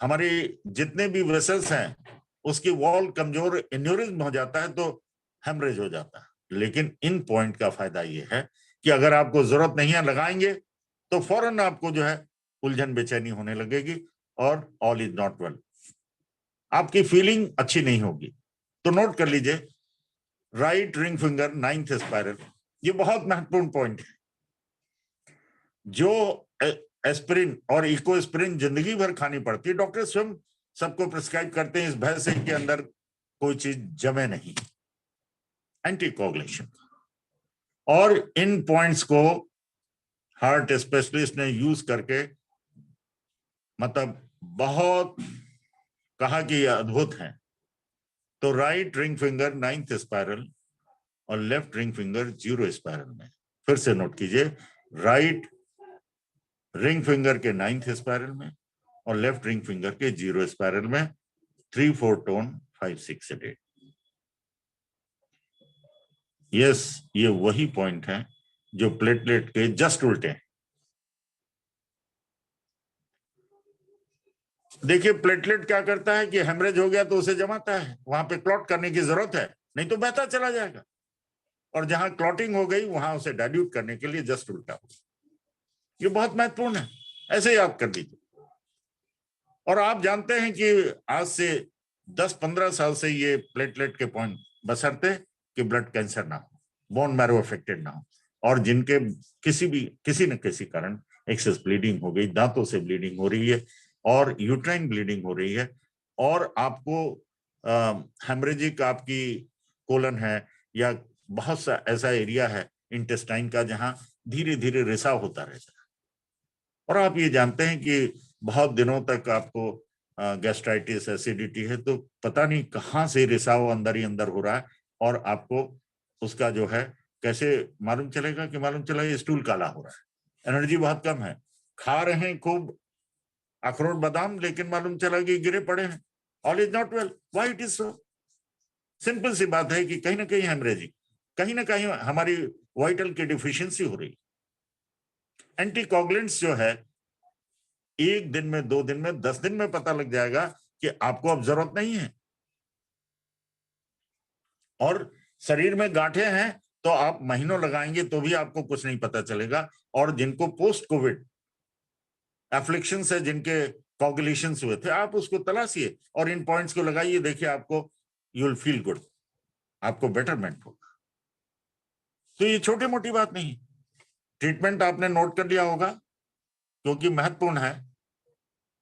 हमारे जितने भी वेसल्स हैं उसकी वॉल कमजोर, एन्यूरिज्म हो जाता है, तो हेमरेज हो जाता है। लेकिन इन पॉइंट का फायदा ये है कि अगर आपको जरूरत नहीं है लगाएंगे तो फौरन आपको जो है उलझन बेचैनी होने लगेगी और ऑल इज नॉट वेल, आपकी फीलिंग अच्छी नहीं होगी। तो नोट कर लीजिए, right ring finger 9th spiral, ये बहुत महत्वपूर्ण पॉइंट है। जो एस्पिरिन और इकोस्प्रिन जिंदगी भर खानी पड़ती है, डॉक्टर स्वयं सबको प्रिस्क्राइब करते हैं इस भय से कि अंदर कोई चीज जमे नहीं, एंटीकोगुलेशन। और इन पॉइंट्स को हार्ट स्पेशलिस्ट ने यूज करके मतलब बहुत कहा कि ये अद्भुत है। तो right ring finger 9th spiral और लेफ्ट रिंग फिंगर 0 स्पाइरल में, फिर से नोट कीजिए, राइट रिंग फिंगर के 9th स्पाइरल में और लेफ्ट रिंग फिंगर के 0 स्पाइरल में 3-4 टोन 5-6 8। यस, ये वही पॉइंट है जो प्लेटलेट के जस्ट उल्टे हैं। देखिए प्लेटलेट क्या करता है कि हेमरेज हो गया तो उसे जमाता है, वहां पे क्लॉट करने की जरूरत है, नहीं तो बहता चला जाएगा, और जहां क्लॉटिंग हो गई वहां उसे डाइल्यूट करने के लिए जस्ट उल्टा हो। ये बहुत महत्वपूर्ण है, ऐसे याद कर लीजिए। और आप जानते हैं कि आज से 10-15 साल से ये प्लेटलेट के पॉइंट, बशर्ते कि ब्लड कैंसर ना हो, बोन मैरो अफेक्टेड ना हो, और जिनके किसी न किसी कारण एक्सेस ब्लीडिंग हो गई, दांतों से ब्लीडिंग हो रही है और यूट्राइन ब्लीडिंग हो रही है, और आपको हेमरेजिक आपकी कोलन है या बहुत सा ऐसा एरिया है इंटेस्टाइन का जहां धीरे धीरे रिसाव होता रहता है, और आप ये जानते हैं कि बहुत दिनों तक आपको गैस्ट्राइटिस, एसिडिटी है, तो पता नहीं कहाँ से रिसाव अंदर ही अंदर हो रहा है, और आपको उसका जो है कैसे मालूम चलेगा कि मालूम चला ये स्टूल काला हो रहा है, एनर्जी बहुत कम है, खा रहे हैं खूब अखरोट बादाम, लेकिन मालूम चला कि गिरे पड़े हैं, all is not well, why it is so. Simple सी बात है कि कहीं ना कहीं हेमरेजिक, कहीं ना कहीं हमारी वाइटल की डिफिशियंसी हो रही। एंटीकोगुलेंट्स जो है 1 दिन में, 2 दिन में, 10 दिन में पता लग जाएगा कि आपको अब जरूरत नहीं है, और शरीर में गांठें हैं तो आप महीनों लगाएंगे तो भी आपको कुछ नहीं पता चलेगा। और जिनको पोस्ट कोविड एफ्लिक्शन से जिनके कोगुलेशंस हुए थे, आप उसको तलाशिए और इन पॉइंट्स को लगाइए, देखिए आपको यू विल फील गुड, आपको बेटरमेंट होगा। तो ये छोटी मोटी बात नहीं, ट्रीटमेंट आपने नोट कर लिया होगा क्योंकि महत्वपूर्ण है।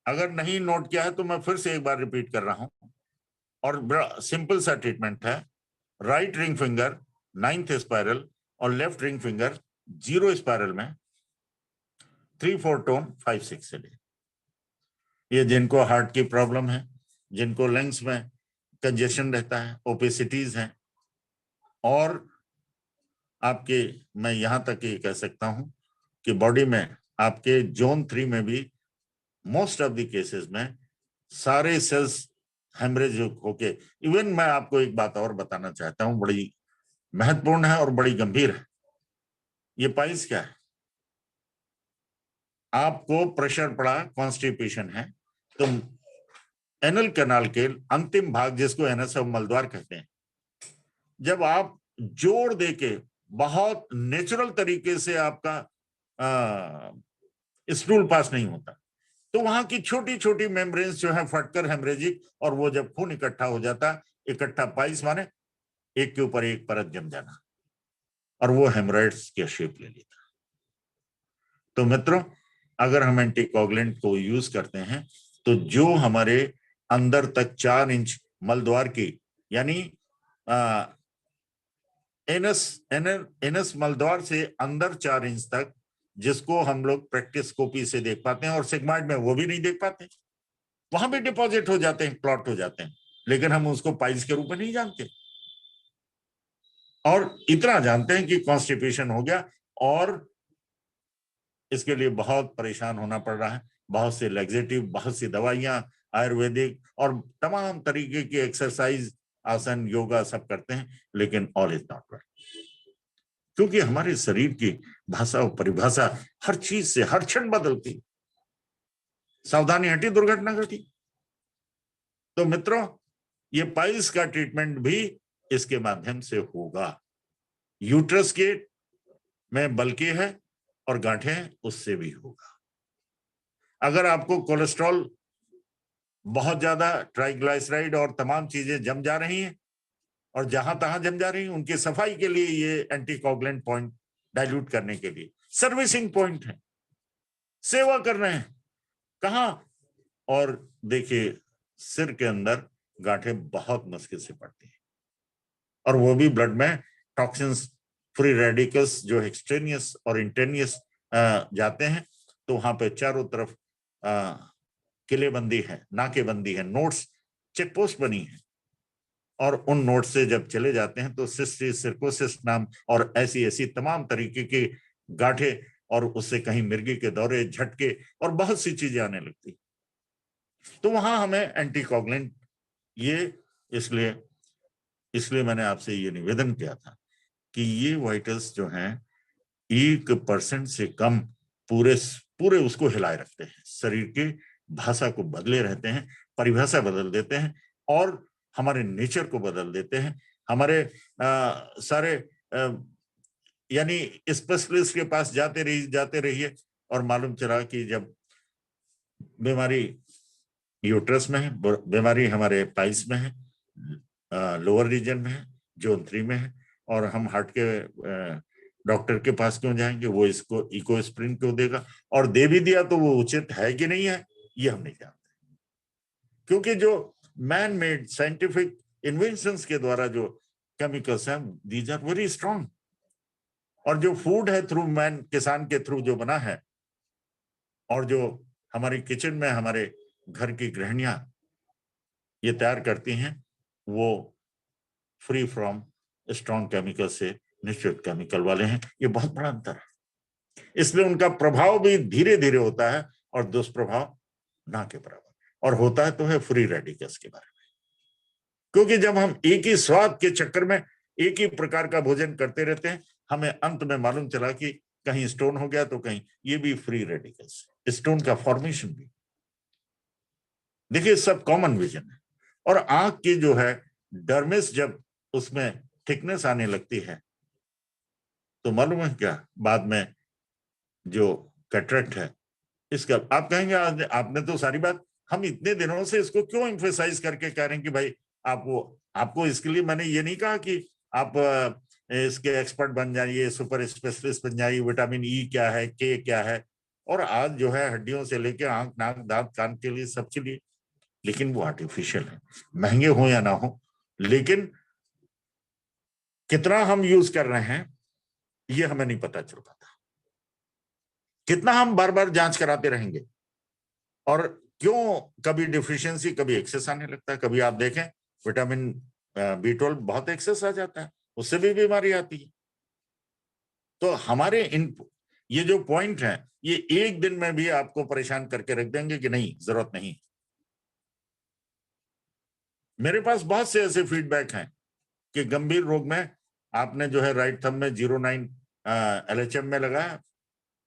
अगर नहीं नोट किया है तो मैं फिर से एक बार रिपीट कर रहा हूं, और सिंपल सा ट्रीटमेंट है, right ring finger 9th spiral और लेफ्ट रिंग फिंगर 0 स्पाइरल में 3-4 टोन 5-6 से ले। ये जिनको हार्ट की प्रॉब्लम है, जिनको लंग्स में कंजेशन रहता है, ओपेसिटीज हैं, और आपके, मैं यहां तक ये कह सकता हूं कि बॉडी में आपके जोन 3 में भी मोस्ट ऑफ द केसेस में सारे सेल्स हेमरेज होके, इवन मैं आपको एक बात और बताना चाहता हूं, बड़ी महत्वपूर्ण है और बड़ी गंभीर है। ये पाइल्स क्या है, आपको प्रेशर पड़ा, कॉन्स्टिपेशन है, तो एनल कैनाल के अंतिम भाग जिसको एनस ऑफ मलद्वार कहते हैं, जब आप जोर देके बहुत नेचुरल तरीके से आपका स्टूल पास नहीं होता, तो वहां की छोटी छोटी मेम्ब्रेन्स जो है फटकर हेमरेजिक, और वो जब खून इकट्ठा हो जाता, इकट्ठा पाइल्स माने एक के ऊपर एक परत जम जाना, और वो हेमराइड्स की शेप ले लेता। तो मित्रों, अगर हम एंटीकोगुलेंट को यूज करते हैं तो जो हमारे अंदर तक 4 इंच मलद्वार की, यानी एनस मलद्वार से अंदर 4 इंच तक, जिसको हम लोग प्रैक्टिस्कोपी से देख पाते हैं, और सिग्माइड में वो भी नहीं देख पाते, वहां भी डिपॉजिट हो जाते हैं, क्लॉट हो जाते हैं, लेकिन हम उसको पाइल्स के रूप में नहीं जानते। और इतना जानते हैं कि कॉन्स्टिपेशन हो गया, और इसके लिए बहुत परेशान होना पड़ रहा है। बहुत से लैक्सेटिव, बहुत सी दवाइयां, आयुर्वेदिक और तमाम तरीके की एक्सरसाइज, आसन, योगा सब करते हैं, लेकिन ऑल इज नॉट वेल, क्योंकि हमारे शरीर की भाषा और परिभाषा हर चीज से हर क्षण बदलती। सावधानी हटी, दुर्घटना घटी। तो मित्रों, ये पाइल्स का ट्रीटमेंट भी इसके माध्यम से होगा। यूट्रस के में बल्कि है और गांठें हैं, उससे भी होगा। अगर आपको कोलेस्ट्रॉल बहुत ज्यादा, ट्राइग्लिसराइड और तमाम चीजें जम जा रही हैं, और जहां तहां जम जा रही हैं, उनकी सफाई के लिए ये एंटीकोगुलेंट पॉइंट डाइल्यूट करने के लिए सर्विसिंग पॉइंट है। सेवा कर रहे हैं कहां? और देखिए, सिर के अंदर गांठें बहुत मुश्किल से पड़ती हैं, और वो भी ब्लड में टॉक्सिन्स, फ्री रेडिकल्स जो एक्सट्रेनियस और इंटेनियस जाते हैं, तो वहां पे चारों तरफ किलेबंदी है, नाकेबंदी है, नोट्स, चेक पोस्ट बनी है, और उन नोट से जब चले जाते हैं तो सिस्टिस, सिरकोसिस नाम और ऐसी ऐसी तमाम तरीके की गांठें, और उससे कहीं मिर्गी के दौरे, झटके और बहुत सी चीजें आने लगती। तो वहां हमें एंटीकोगुलेंट, ये इसलिए मैंने आपसे ये निवेदन किया था कि ये वाइटल्स जो हैं 1% से कम पूरे उसको हिलाए रखते हैं, शरीर की भाषा को बदले रहते हैं, परिभाषा बदल देते हैं, और हमारे नेचर को बदल देते हैं। हमारे सारे यानी स्पेशलिस्ट के पास जाते रहिए, और मालूम चला कि जब बीमारी यूट्रस में है, बीमारी हमारे पाइल्स में है, लोअर रीजन में है, जोन 3 में है, और हम हार्ट के डॉक्टर के पास क्यों जाएंगे? वो इसको इकोस्प्रिन क्यों देगा? और दे भी दिया तो वो उचित है कि नहीं है, ये हम नहीं जानते, क्योंकि जो मैन मेड साइंटिफिक इन्वेंशंस के द्वारा जो केमिकल्स हैं, दीज आर वेरी स्ट्रॉन्ग, और जो फूड है थ्रू मैन, किसान के थ्रू जो बना है, और जो हमारी किचन में हमारे घर की गृहिणियां ये तैयार करती हैं, वो फ्री फ्रॉम स्ट्रॉन्ग केमिकल से नेचुरल केमिकल वाले हैं। ये बहुत बड़ा अंतर है। इसलिए उनका प्रभाव भी धीरे धीरे होता है, और दुष्प्रभाव ना के बराबर, और होता है तो है फ्री रेडिकल्स के बारे में। क्योंकि जब हम एक ही स्वाद के चक्कर में एक ही प्रकार का भोजन करते रहते हैं, हमें अंत में मालूम चला कि कहीं स्टोन हो गया तो कहीं ये भी फ्री रेडिकल्स, स्टोन का फॉर्मेशन भी। देखिए, सब कॉमन विजन है। और आंख की जो है डर्मिस, जब उसमें थिकनेस आने लगती है, तो मालूम है क्या, बाद में जो कैटरेक्ट है, इसका आप कहेंगे आपने तो सारी बात, हम इतने दिनों से इसको क्यों एम्फेसाइज करके कह रहे हैं कि भाई आपको इसके लिए मैंने ये नहीं कहा कि आप इसके एक्सपर्ट बन जाइए, सुपर स्पेशलिस्ट बन जाइए, विटामिन ई क्या है, के क्या है, और आज जो है हड्डियों से लेके आंख, नाक, दांत, कान के लिए, सबके लिए, लेकिन वो आर्टिफिशियल है, महंगे हो या ना हो, लेकिन कितना हम यूज कर रहे हैं ये हमें नहीं पता चल पाता। कितना हम बार बार जांच कराते रहेंगे, और क्यों कभी डिफिशियंसी, कभी एक्सेस आने लगता है। कभी आप देखें विटामिन B12 बहुत एक्सेस आ जाता है, उससे भी बीमारी आती है। तो हमारे ये जो पॉइंट है, ये एक दिन में भी आपको परेशान करके रख देंगे कि नहीं, जरूरत नहीं। मेरे पास बहुत से ऐसे फीडबैक हैं कि गंभीर रोग में आपने जो है राइट थंब में 09 LHM में लगाया,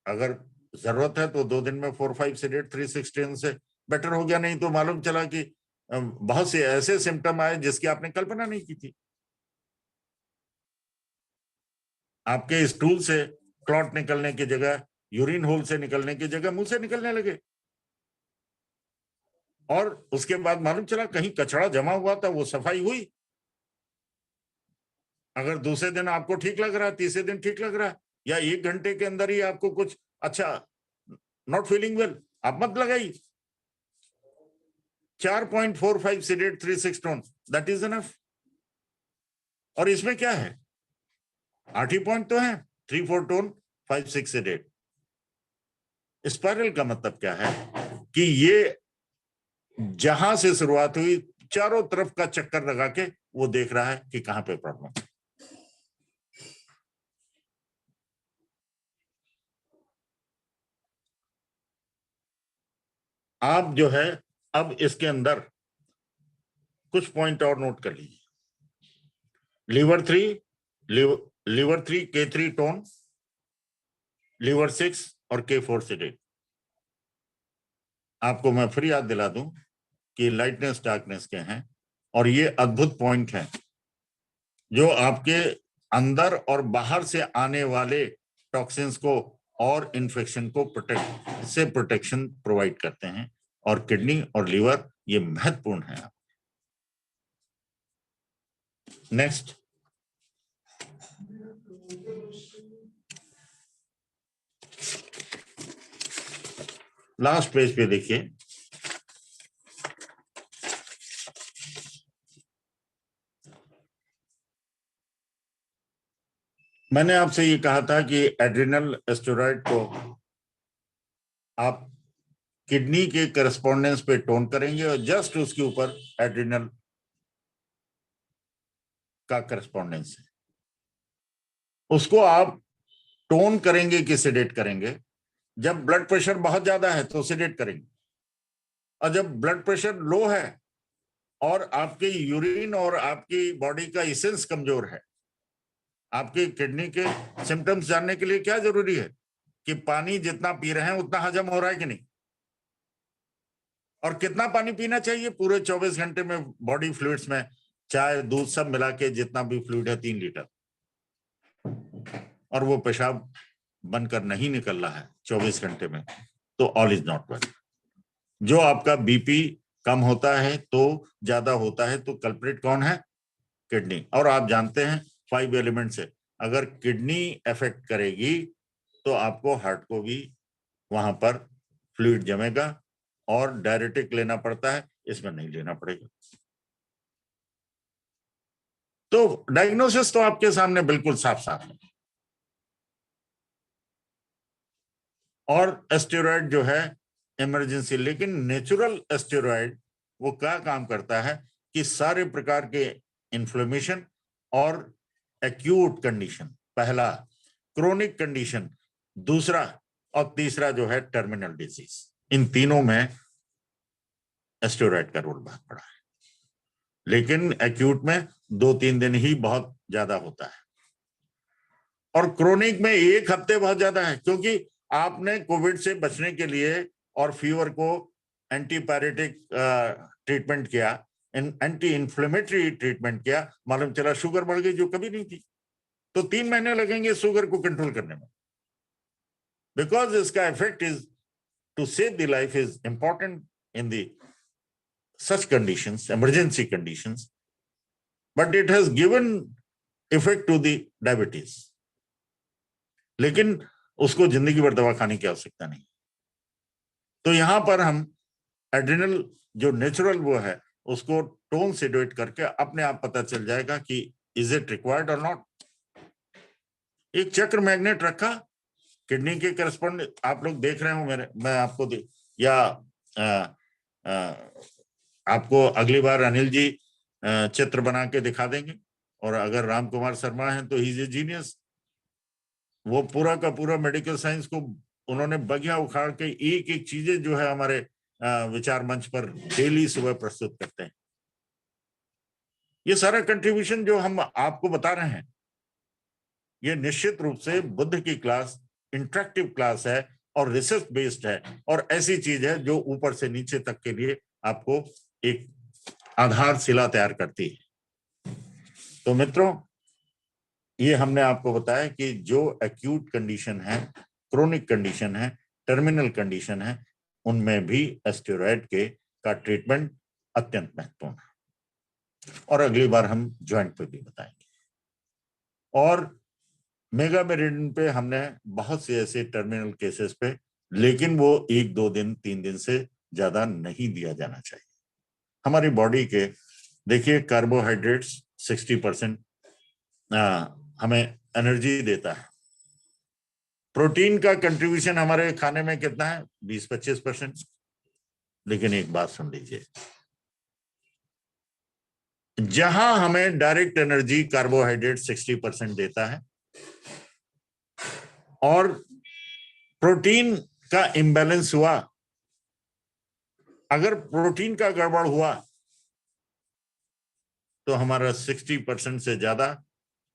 अगर जरूरत है तो 2 दिन में 4-5 सेडेट 316 से बेटर हो गया, नहीं तो मालूम चला कि बहुत से ऐसे सिम्टम आए जिसकी आपने कल्पना नहीं की थी। आपके स्टूल से क्लॉट निकलने की जगह, यूरिन होल से निकलने की जगह मुंह से निकलने लगे, और उसके बाद मालूम चला कहीं कचरा जमा हुआ था, वो सफाई हुई। अगर दूसरे दिन आपको ठीक लग रहा है, तीसरे दिन ठीक लग रहा है, या 1 घंटे के अंदर ही आपको कुछ अच्छा, नॉट फीलिंग वेल, आप मत लगाइए। 4.45 sedate 3 6 tone, that is enough. और इसमें क्या है, 8 ही पॉइंट तो है, 3 4 टोन, 5 6 से 8। स्पाइरल का मतलब क्या है कि ये जहां से शुरुआत हुई चारों तरफ का चक्कर लगा के वो देख रहा है कि कहां पे प्रॉब्लम। आप जो है अब इसके अंदर कुछ पॉइंट और नोट कर लीजिए। लीवर 3 K3 टोन, लीवर 6 और K4 सेडेट। आपको मैं फिर याद दिला दूं कि लाइटनेस डार्कनेस के हैं और ये अद्भुत पॉइंट हैं जो आपके अंदर और बाहर से आने वाले टॉक्सिन्स को और इन्फेक्शन को प्रोटेक्शन प्रोवाइड करते हैं। और किडनी और लीवर ये महत्वपूर्ण है। नेक्स्ट, लास्ट पेज पे देखिए। मैंने आपसे ये कहा था कि एड्रिनल स्टेरॉइड को आप किडनी के करस्पॉन्डेंस पे टोन करेंगे और जस्ट उसके ऊपर एड्रिनल का करस्पॉन्डेंस है, उसको आप टोन करेंगे कि सेडेट करेंगे। जब ब्लड प्रेशर बहुत ज्यादा है तो सेडेट करेंगे, और जब ब्लड प्रेशर लो है और आपके यूरिन और आपकी बॉडी का एसेंस कमजोर है, आपके किडनी के सिम्टम्स जानने के लिए क्या जरूरी है कि पानी जितना पी रहे हैं उतना हजम हो रहा है कि नहीं, और कितना पानी पीना चाहिए पूरे 24 घंटे में बॉडी फ्लूइड्स में, चाय दूध सब मिला के जितना भी फ्लूइड है 3 लीटर, और वो पेशाब बनकर नहीं निकल रहा है 24 घंटे में, तो ऑल इज नॉट वेल। जो आपका बीपी कम होता है तो ज्यादा होता है, तो कल्प्रिट कौन है? किडनी। और आप जानते हैं 5 एलिमेंट से अगर किडनी अफेक्ट करेगी तो आपको हार्ट को भी वहां पर फ्लूइड जमेगा और डायरेटिक लेना पड़ता है, इसमें नहीं लेना पड़ेगा। तो डायग्नोसिस तो आपके सामने बिल्कुल साफ साफ है। और स्टेरॉइड जो है इमरजेंसी, लेकिन नेचुरल स्टेरॉइड वो क्या काम करता है कि सारे प्रकार के इन्फ्लेमेशन और एक्यूट कंडीशन, पहला क्रोनिक कंडीशन, दूसरा और तीसरा जो है टर्मिनल डिजीज, इन तीनों में स्टेरॉइड का रोल बहुत बड़ा है। लेकिन एक्यूट में 2-3 दिन ही बहुत ज्यादा होता है, और क्रोनिक में 1 हफ्ते बहुत ज्यादा है, क्योंकि आपने कोविड से बचने के लिए और फीवर को एंटीपायरेटिक ट्रीटमेंट किया, एंटी इन्फ्लेमेटरी ट्रीटमेंट किया, मालूम चला शुगर बढ़ गई जो कभी नहीं थी, तो 3 महीने लगेंगे शुगर को कंट्रोल करने में, बिकॉज इसका effect is to save the life is important in the such conditions, emergency conditions, but it has given effect to the diabetes, लेकिन उसको जिंदगी भर दवा खाने की आवश्यकता नहीं। तो यहां पर हम एड्रिनल जो नेचुरल वो है उसको टोन सेडुएट करके अपने आप पता चल जाएगा कि इज इट रिक्वायर्ड और नॉट। एक चक्र मैग्नेट रखा किडनी के करस्पॉन्ड, आप लोग देख रहे हो मेरे, मैं आपको आपको अगली बार अनिल जी चित्र बना के दिखा देंगे, और अगर राम कुमार शर्मा हैं तो ही इज ए जीनियस, वो पूरा का पूरा मेडिकल साइंस को उन्होंने बगिया उखाड़ के एक एक चीजें जो है हमारे विचार मंच पर डेली सुबह प्रस्तुत करते हैं। ये सारा कंट्रीब्यूशन जो हम आपको बता रहे हैं ये निश्चित रूप से बुद्ध की क्लास इंटरेक्टिव क्लास है और रिसर्च बेस्ड है, और ऐसी चीज है जो ऊपर से नीचे तक के लिए आपको एक आधारशिला तैयार करती है। तो मित्रों, ये हमने आपको बताया कि जो एक्यूट कंडीशन है, क्रोनिक कंडीशन है, टर्मिनल कंडीशन है, उनमें भी स्टेरॉइड के का ट्रीटमेंट अत्यंत महत्वपूर्ण है, और अगली बार हम ज्वाइंट पे भी बताएंगे। और मेगामेरिडियन पे हमने बहुत से ऐसे टर्मिनल केसेस पे, लेकिन वो 1-2 दिन 3 दिन से ज्यादा नहीं दिया जाना चाहिए। हमारी बॉडी के देखिए कार्बोहाइड्रेट्स 60% हमें एनर्जी देता है। प्रोटीन का कंट्रीब्यूशन हमारे खाने में कितना है? 20-25%। लेकिन एक बात सुन लीजिए, जहां हमें डायरेक्ट एनर्जी कार्बोहाइड्रेट 60% देता है और प्रोटीन का इंबैलेंस हुआ, अगर प्रोटीन का गड़बड़ हुआ तो हमारा 60% से ज्यादा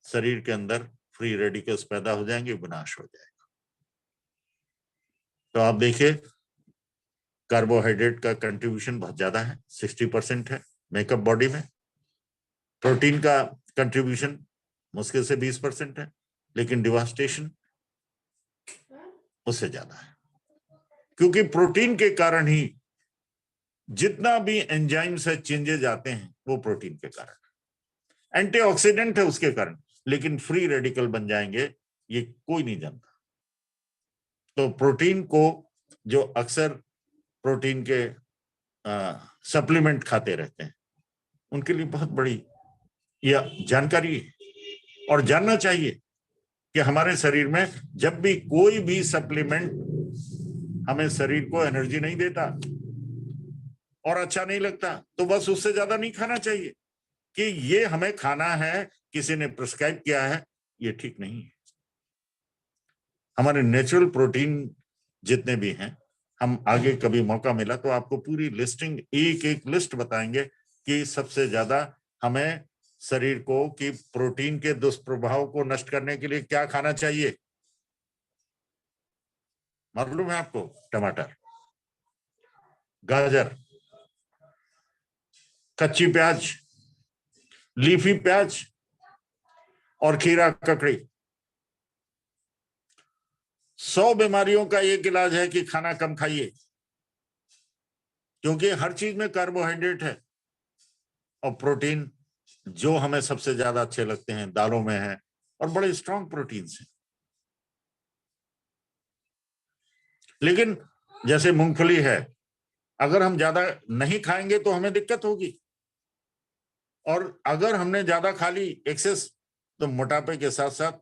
शरीर के अंदर फ्री रेडिकल्स पैदा हो जाएंगे, विनाश हो जाएगा। तो आप देखिए, कार्बोहाइड्रेट का कंट्रीब्यूशन बहुत ज्यादा है, 60% है मेकअप बॉडी में। प्रोटीन का कंट्रीब्यूशन मुश्किल से 20% है, लेकिन डिवास्टेशन उससे ज्यादा है, क्योंकि प्रोटीन के कारण ही जितना भी एंजाइम से चेंजेस आते हैं वो प्रोटीन के कारण, एंटीऑक्सीडेंट है उसके कारण, लेकिन फ्री रेडिकल बन जाएंगे ये कोई नहीं जानता। तो प्रोटीन को जो अक्सर प्रोटीन के सप्लीमेंट खाते रहते हैं, उनके लिए बहुत बड़ी यह जानकारी है और जानना चाहिए कि हमारे शरीर में जब भी कोई भी सप्लीमेंट हमें शरीर को एनर्जी नहीं देता और अच्छा नहीं लगता, तो बस उससे ज्यादा नहीं खाना चाहिए कि ये हमें खाना है, किसी ने प्रिस्क्राइब किया है, ये ठीक नहीं है। हमारे नेचुरल प्रोटीन जितने भी हैं, हम आगे कभी मौका मिला तो आपको पूरी लिस्टिंग, एक एक लिस्ट बताएंगे कि सबसे ज्यादा हमें शरीर को कि प्रोटीन के दुष्प्रभाव को नष्ट करने के लिए क्या खाना चाहिए। मालूम है आपको? टमाटर, गाजर, कच्ची प्याज, लीफी प्याज और खीरा ककड़ी। 100 बीमारियों का एक इलाज है कि खाना कम खाइए, क्योंकि हर चीज में कार्बोहाइड्रेट है और प्रोटीन जो हमें सबसे ज्यादा अच्छे लगते हैं दालों में है और बड़े स्ट्रॉन्ग प्रोटीन हैं। लेकिन जैसे मूंगफली है, अगर हम ज्यादा नहीं खाएंगे तो हमें दिक्कत होगी, और अगर हमने ज्यादा खा ली एक्सेस, तो मोटापे के साथ साथ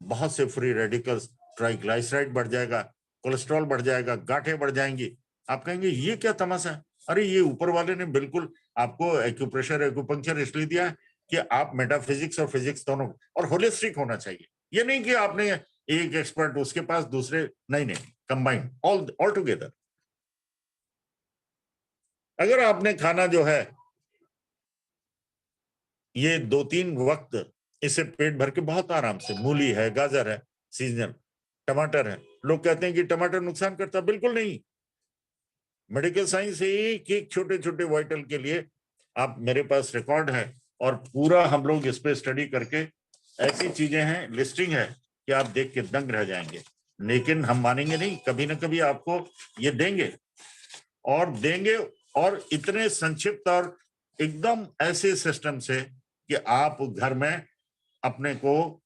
बहुत से फ्री रेडिकल्स, ट्राइग्लाइसराइड बढ़ जाएगा, कोलेस्ट्रॉल बढ़ जाएगा, गांठें बढ़ जाएंगी। आप कहेंगे ये क्या तमाशा है? अरे ये ऊपर वाले ने बिल्कुल आपको एक्यूप्रेशर, एक्यूपंक्चर इसलिए दिया है कि आप मेटाफिजिक्स और फिजिक्स दोनों, और होलिस्टिक होना चाहिए। ये नहीं कि आपने एक एक्सपर्ट उसके पास दूसरे, नहीं, कंबाइंड, ऑल टुगेदर। अगर आपने खाना जो है ये 2-3 वक्त इसे पेट भर के बहुत आराम से, मूली है, गाजर है सीजनल, टमाटर है, लोग कहते हैं कि टमाटर नुकसान करता, बिल्कुल नहीं। मेडिकल साइंस से एक एक छोटे छोटे वाइटल के लिए आप, मेरे पास रिकॉर्ड है और पूरा हम लोग इस पे स्टडी करके ऐसी चीजें हैं, लिस्टिंग है कि आप देख के दंग रह जाएंगे। लेकिन हम मानेंगे नहीं, कभी ना कभी आपको ये देंगे और इतने संक्षिप्त और एकदम ऐसे सिस्टम से कि आप घर में अपने को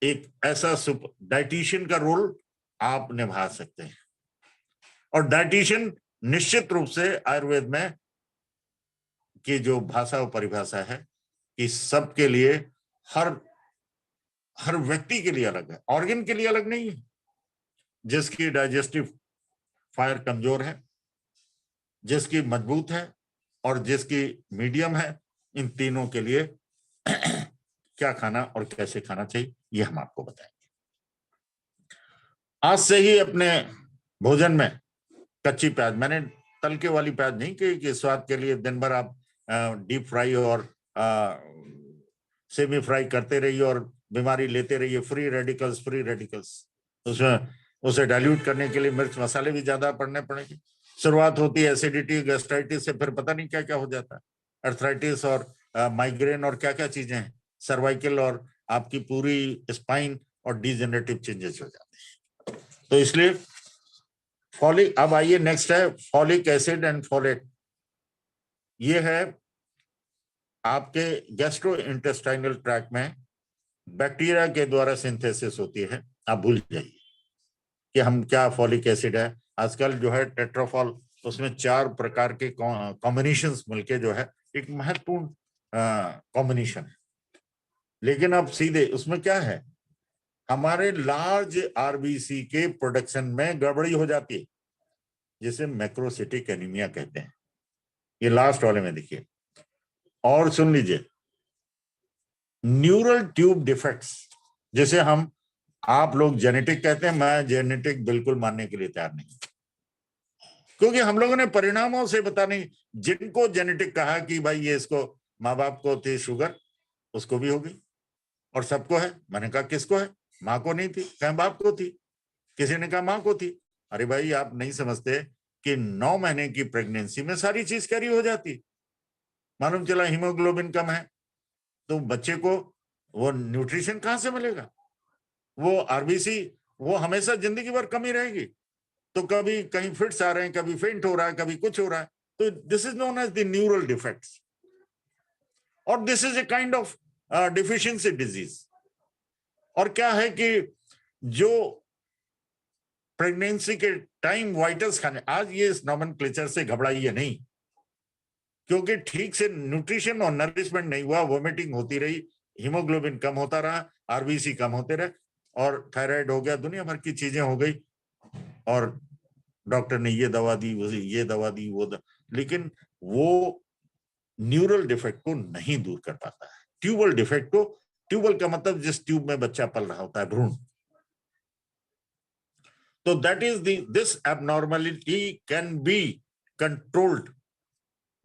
एक ऐसा डाइटिशियन का रोल आप निभा सकते हैं। और डाइटिशियन निश्चित रूप से आयुर्वेद में की जो भाषा और परिभाषा है कि सबके लिए, हर व्यक्ति के लिए अलग है, ऑर्गन के लिए अलग नहीं है। जिसकी डाइजेस्टिव फायर कमजोर है, जिसकी मजबूत है और जिसकी मीडियम है, इन तीनों के लिए क्या खाना और कैसे खाना चाहिए ये हम आपको बताएंगे। आज से ही अपने भोजन में कच्ची प्याज, मैंने तल के वाली प्याज नहीं कि स्वाद के लिए दिन भर आप डीप फ्राई और सेमी फ्राई करते रहिए और बीमारी लेते रहिए। फ्री रेडिकल्स उसमें उसे डाइल्यूट करने के लिए मिर्च मसाले भी ज्यादा पड़ने पड़ेंगे। शुरुआत होती है एसिडिटी, गैस्ट्राइटिस से, फिर पता नहीं क्या क्या हो जाता है, अर्थराइटिस और माइग्रेन और क्या क्या चीजें हैं, सर्वाइकल और आपकी पूरी स्पाइन और डिजेनरेटिव चेंजेस हो जाते हैं। तो इसलिए फॉलिक, अब आइए नेक्स्ट है फॉलिक एसिड एंड फोलेट। ये है आपके गैस्ट्रो इंटेस्टाइनल ट्रैक्ट में बैक्टीरिया के द्वारा सिंथेसिस होती है। आप भूल जाइए कि हम क्या फॉलिक एसिड है। आजकल जो है टेट्राफॉल, उसमें 4 प्रकार के कॉम्बिनेशंस मिलके जो है एक महत्वपूर्ण कॉम्बिनेशन है। लेकिन अब सीधे उसमें क्या है हमारे लार्ज आरबीसी के प्रोडक्शन में गड़बड़ी हो जाती है, जिसे मैक्रोसिटिक एनीमिया कहते हैं। ये लास्ट वाले में देखिए। और सुन लीजिए, न्यूरल ट्यूब डिफेक्ट्स, जैसे हम आप लोग जेनेटिक कहते हैं, मैं जेनेटिक बिल्कुल मानने के लिए तैयार नहीं, क्योंकि हम लोगों ने परिणामों से पता नहीं, जिनको जेनेटिक कहा कि भाई ये इसको माँ बाप को थी शुगर, उसको भी होगी, और सबको है। मैंने कहा किसको है? माँ को नहीं थी, कहीं बाप को थी, किसी ने कहा माँ को थी। अरे भाई आप नहीं समझते कि 9 महीने की प्रेगनेंसी में सारी चीज कैरी हो जाती। मालूम चला हीमोग्लोबिन कम है तो बच्चे को वो न्यूट्रिशन कहां से मिलेगा? वो आरबीसी वो हमेशा जिंदगी भर कम ही रहेगी। तो कभी कहीं फिट्स आ रहे हैं, कभी फेंट हो रहा है, कभी कुछ हो रहा है। तो this is known as the neural defects, और this is a kind of deficiency disease. और क्या है कि जो प्रेगनेंसी के टाइम वाइटल्स खाने, आज ये इस नॉमेनक्लेचर से घबराइए नहीं, क्योंकि ठीक से न्यूट्रिशन और नरिशमेंट नहीं हुआ, वोमिटिंग होती रही, हीमोग्लोबिन कम होता रहा, आरबीसी कम होते रहे, और थायराइड हो गया, दुनिया भर की चीजें हो गई, और डॉक्टर ने ये दवा दी, ये दवा दी, लेकिन वो न्यूरल डिफेक्ट को नहीं दूर कर पाता है। ट्यूबल डिफेक्ट को, ट्यूबल का मतलब जिस ट्यूब में बच्चा पल रहा होता है, भ्रूण, तो that is this abnormality can be controlled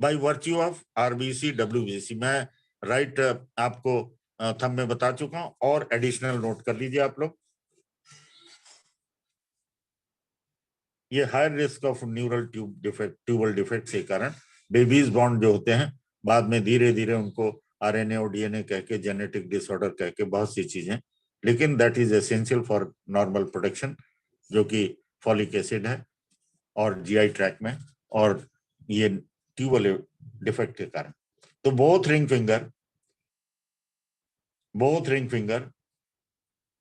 by virtue of RBC WBC. मैं राइट आपको थंब में बता चुका हूं, और एडिशनल नोट कर लीजिए आप लोग। ये higher risk of neural tube defect, tubal defect के कारण बेबीज बॉर्न जो होते हैं, बाद में धीरे धीरे उनको आरएनए और डीएनए कह के, जेनेटिक डिसऑर्डर कह के, बहुत सी चीजें, लेकिन that is essential for normal production, जो कि फॉलिक एसिड है और जीआई ट्रैक में, और ये ट्यूबल डिफेक्ट के कारण। तो बोथ रिंग फिंगर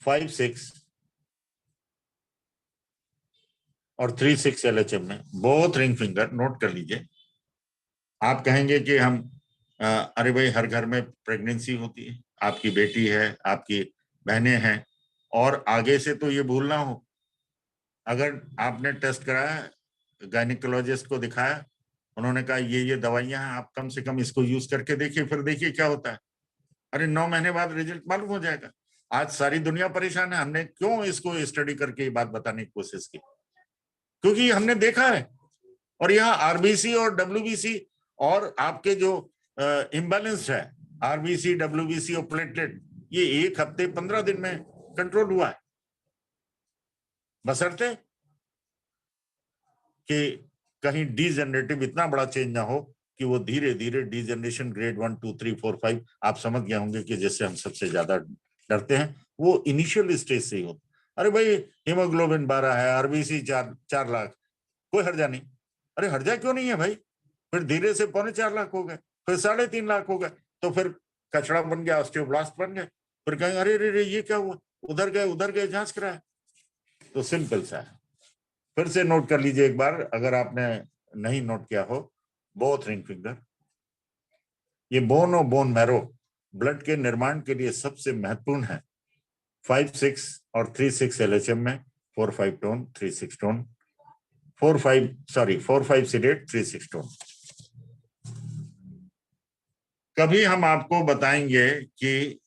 5, 6 और 3, 6 LHM में, बोथ रिंग फिंगर नोट कर लीजिए। आप कहेंगे कि हम अरे भाई हर घर में प्रेगनेंसी होती है, आपकी बेटी है, आपकी बहनें हैं, और आगे से तो ये भूलना हो, अगर आपने टेस्ट कराया, गायनिकोलॉजिस्ट को दिखाया, उन्होंने कहा ये दवाइयां हैं, आप कम से कम इसको यूज करके देखिए, फिर देखिए क्या होता है। अरे 9 महीने बाद रिजल्ट मालूम हो जाएगा। आज सारी दुनिया परेशान है। हमने क्यों इसको स्टडी करके ये बात बताने की कोशिश की? क्योंकि हमने देखा है, और यहाँ आरबीसी और डब्ल्यूबीसी और आपके जो इम्बैलेंस है, आरबीसी, डब्ल्यूबीसी और प्लेटलेट, ये 1 हफ्ते 15 दिन में कंट्रोल हुआ है, बशर्ते कि कहीं डीजेनरेटिव इतना बड़ा चेंज ना हो कि वो धीरे धीरे डीजेनरेशन ग्रेड 1, 2, 3, 4, 5, आप समझ गए होंगे कि जिससे हम सबसे ज्यादा डरते हैं, वो इनिशियल स्टेज से ही होता। अरे भाई हीमोग्लोबिन 12 है, आरबीसी 4 लाख, कोई हर्जा नहीं। अरे हर्जा क्यों नहीं है भाई? फिर धीरे से 4.25 लाख हो गए, फिर 3.5 लाख हो गए, तो फिर कचड़ा बन गया, ऑस्टियोब्लास्ट बन गए, फिर कहेंगे अरे रे ये क्या हुआ, उधर गए जांच कराया। तो सिंपल सा है। फिर से नोट कर लीजिए एक बार, अगर आपने नहीं नोट किया हो, बोथ रिंग फिंगर, ये बोन और बोन मैरो ब्लड के निर्माण के लिए सबसे महत्वपूर्ण है। 5, 6 और 3, 6 LHM में 4, 5 टोन, 3, 6 टोन, 4, 5 सीडेट, 3, 6 टोन। कभी हम आपको बताएंगे कि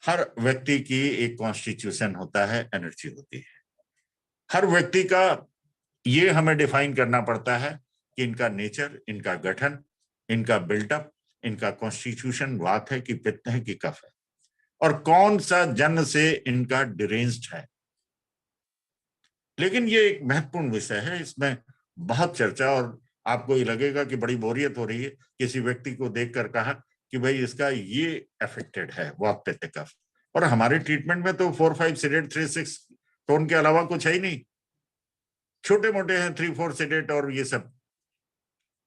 हर व्यक्ति की एक कॉन्स्टिट्यूशन होता है, एनर्जी होती है। हर व्यक्ति का ये हमें डिफाइन करना पड़ता है कि इनका नेचर, इनका गठन, इनका बिल्टअप, इनका कॉन्स्टिट्यूशन वात है कि पित्त है कि कफ है, और कौन सा जन्म से इनका डिरेंज्ड है। लेकिन ये एक महत्वपूर्ण विषय है, इसमें बहुत चर्चा, और आपको ये लगेगा कि बड़ी बोरियत हो रही है किसी व्यक्ति को देखकर कहा कि भाई इसका ये अफेक्टेड है, वात पित्त कफ, और हमारे ट्रीटमेंट में तो 4, 5 सीडेट, 3, 6 टोन के अलावा कुछ है ही नहीं। छोटे मोटे हैं 3, 4 सीडेट, और ये सब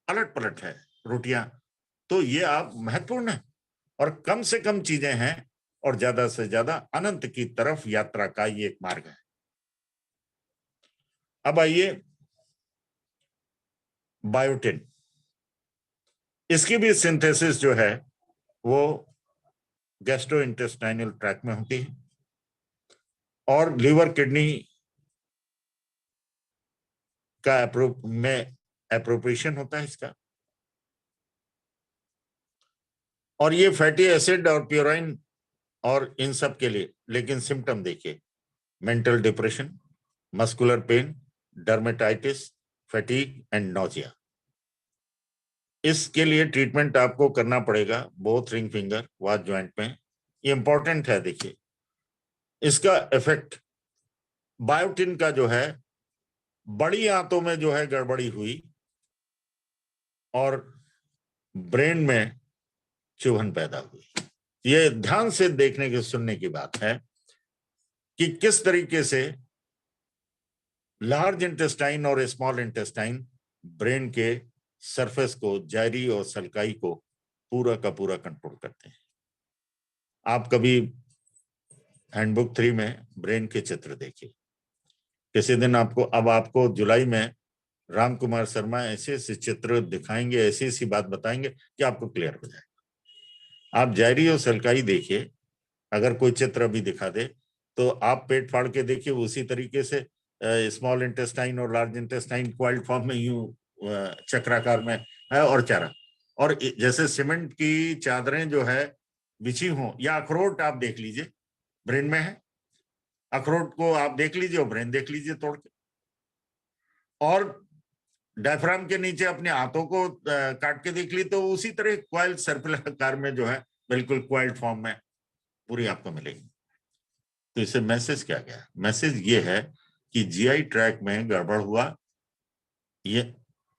अलट पलट है रोटियां। तो ये आप महत्वपूर्ण है, और कम से कम चीजें हैं, और ज्यादा से ज्यादा अनंत की तरफ यात्रा का ये एक मार्ग है। अब आइए बायोटिन, इसकी भी सिंथेसिस जो है वो गैस्ट्रोइंटेस्टाइनल ट्रैक्ट में होती है, और लीवर किडनी का एप्रोप्रिएशन होता है इसका। और ये फैटी एसिड और प्यूराइन और इन सब के लिए, लेकिन सिम्टम देखिए, mental depression, muscular pain, dermatitis, fatigue and nausea. इसके लिए ट्रीटमेंट आपको करना पड़ेगा both ring finger watch joint में, ये इंपॉर्टेंट है। देखिए इसका इफेक्ट बायोटिन का जो है, बड़ी आंतों में जो है गड़बड़ी हुई और ब्रेन में चुभन पैदा हुई। ये ध्यान से देखने की सुनने की बात है कि किस तरीके से लार्ज इंटेस्टाइन और स्मॉल इंटेस्टाइन ब्रेन के सरफेस को, जायरी और सल्काई को पूरा का पूरा कंट्रोल करते हैं। आप कभी हैंडबुक 3 में ब्रेन के चित्र देखिए, किसी दिन आपको जुलाई में राम कुमार शर्मा ऐसे ऐसे चित्र दिखाएंगे, ऐसी ऐसी बात बताएंगे कि आपको क्लियर हो जाएगा। आप जायरी और सल्काई देखिए, अगर कोई चित्र अभी दिखा दे तो आप पेट फाड़ के देखिए, उसी तरीके से स्मॉल इंटेस्टाइन और लार्ज इंटेस्टाइन क्वाइल्ड फॉर्म में यूं चक्राकार में है और चारा, और जैसे सीमेंट की चादरें जो है बिछी हों, या अखरोट आप देख लीजिए ब्रेन में है, अखरोट को आप देख लीजिए और ब्रेन देख लीजिए तोड़ के, और डायफ्राम के नीचे अपने हाथों को काट के देख ली तो उसी तरह क्वाइल्ड सर्कुलर आकार में जो है बिल्कुल क्वाइल्ड फॉर्म में पूरी आपको मिलेगी। तो इसे मैसेज क्या गया? मैसेज ये है कि जीआई ट्रैक में गड़बड़ हुआ, ये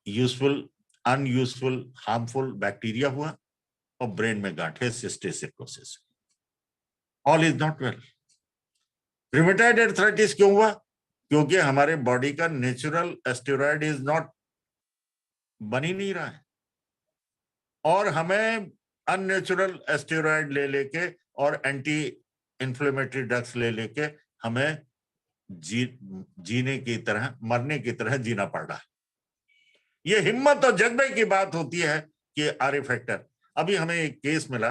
यूजफुल, अनयूजफुल, हार्मफुल बैक्टीरिया हुआ और ब्रेन में गांठे, cystic all is not well. Rheumatoid arthritis क्यों हुआ? क्योंकि हमारे बॉडी का नेचुरल स्टेरॉइड इज नॉट, बन ही नहीं रहा है, और हमें अननेचुरल स्टेरॉइड ले लेके और एंटी इन्फ्लेमेटरी ड्रग्स ले लेके हमें जीने की तरह, मरने की तरह जीना पड़ रहा है। ये हिम्मत और जज्बे की बात होती है कि आर ए फैक्टर। अभी हमें एक केस मिला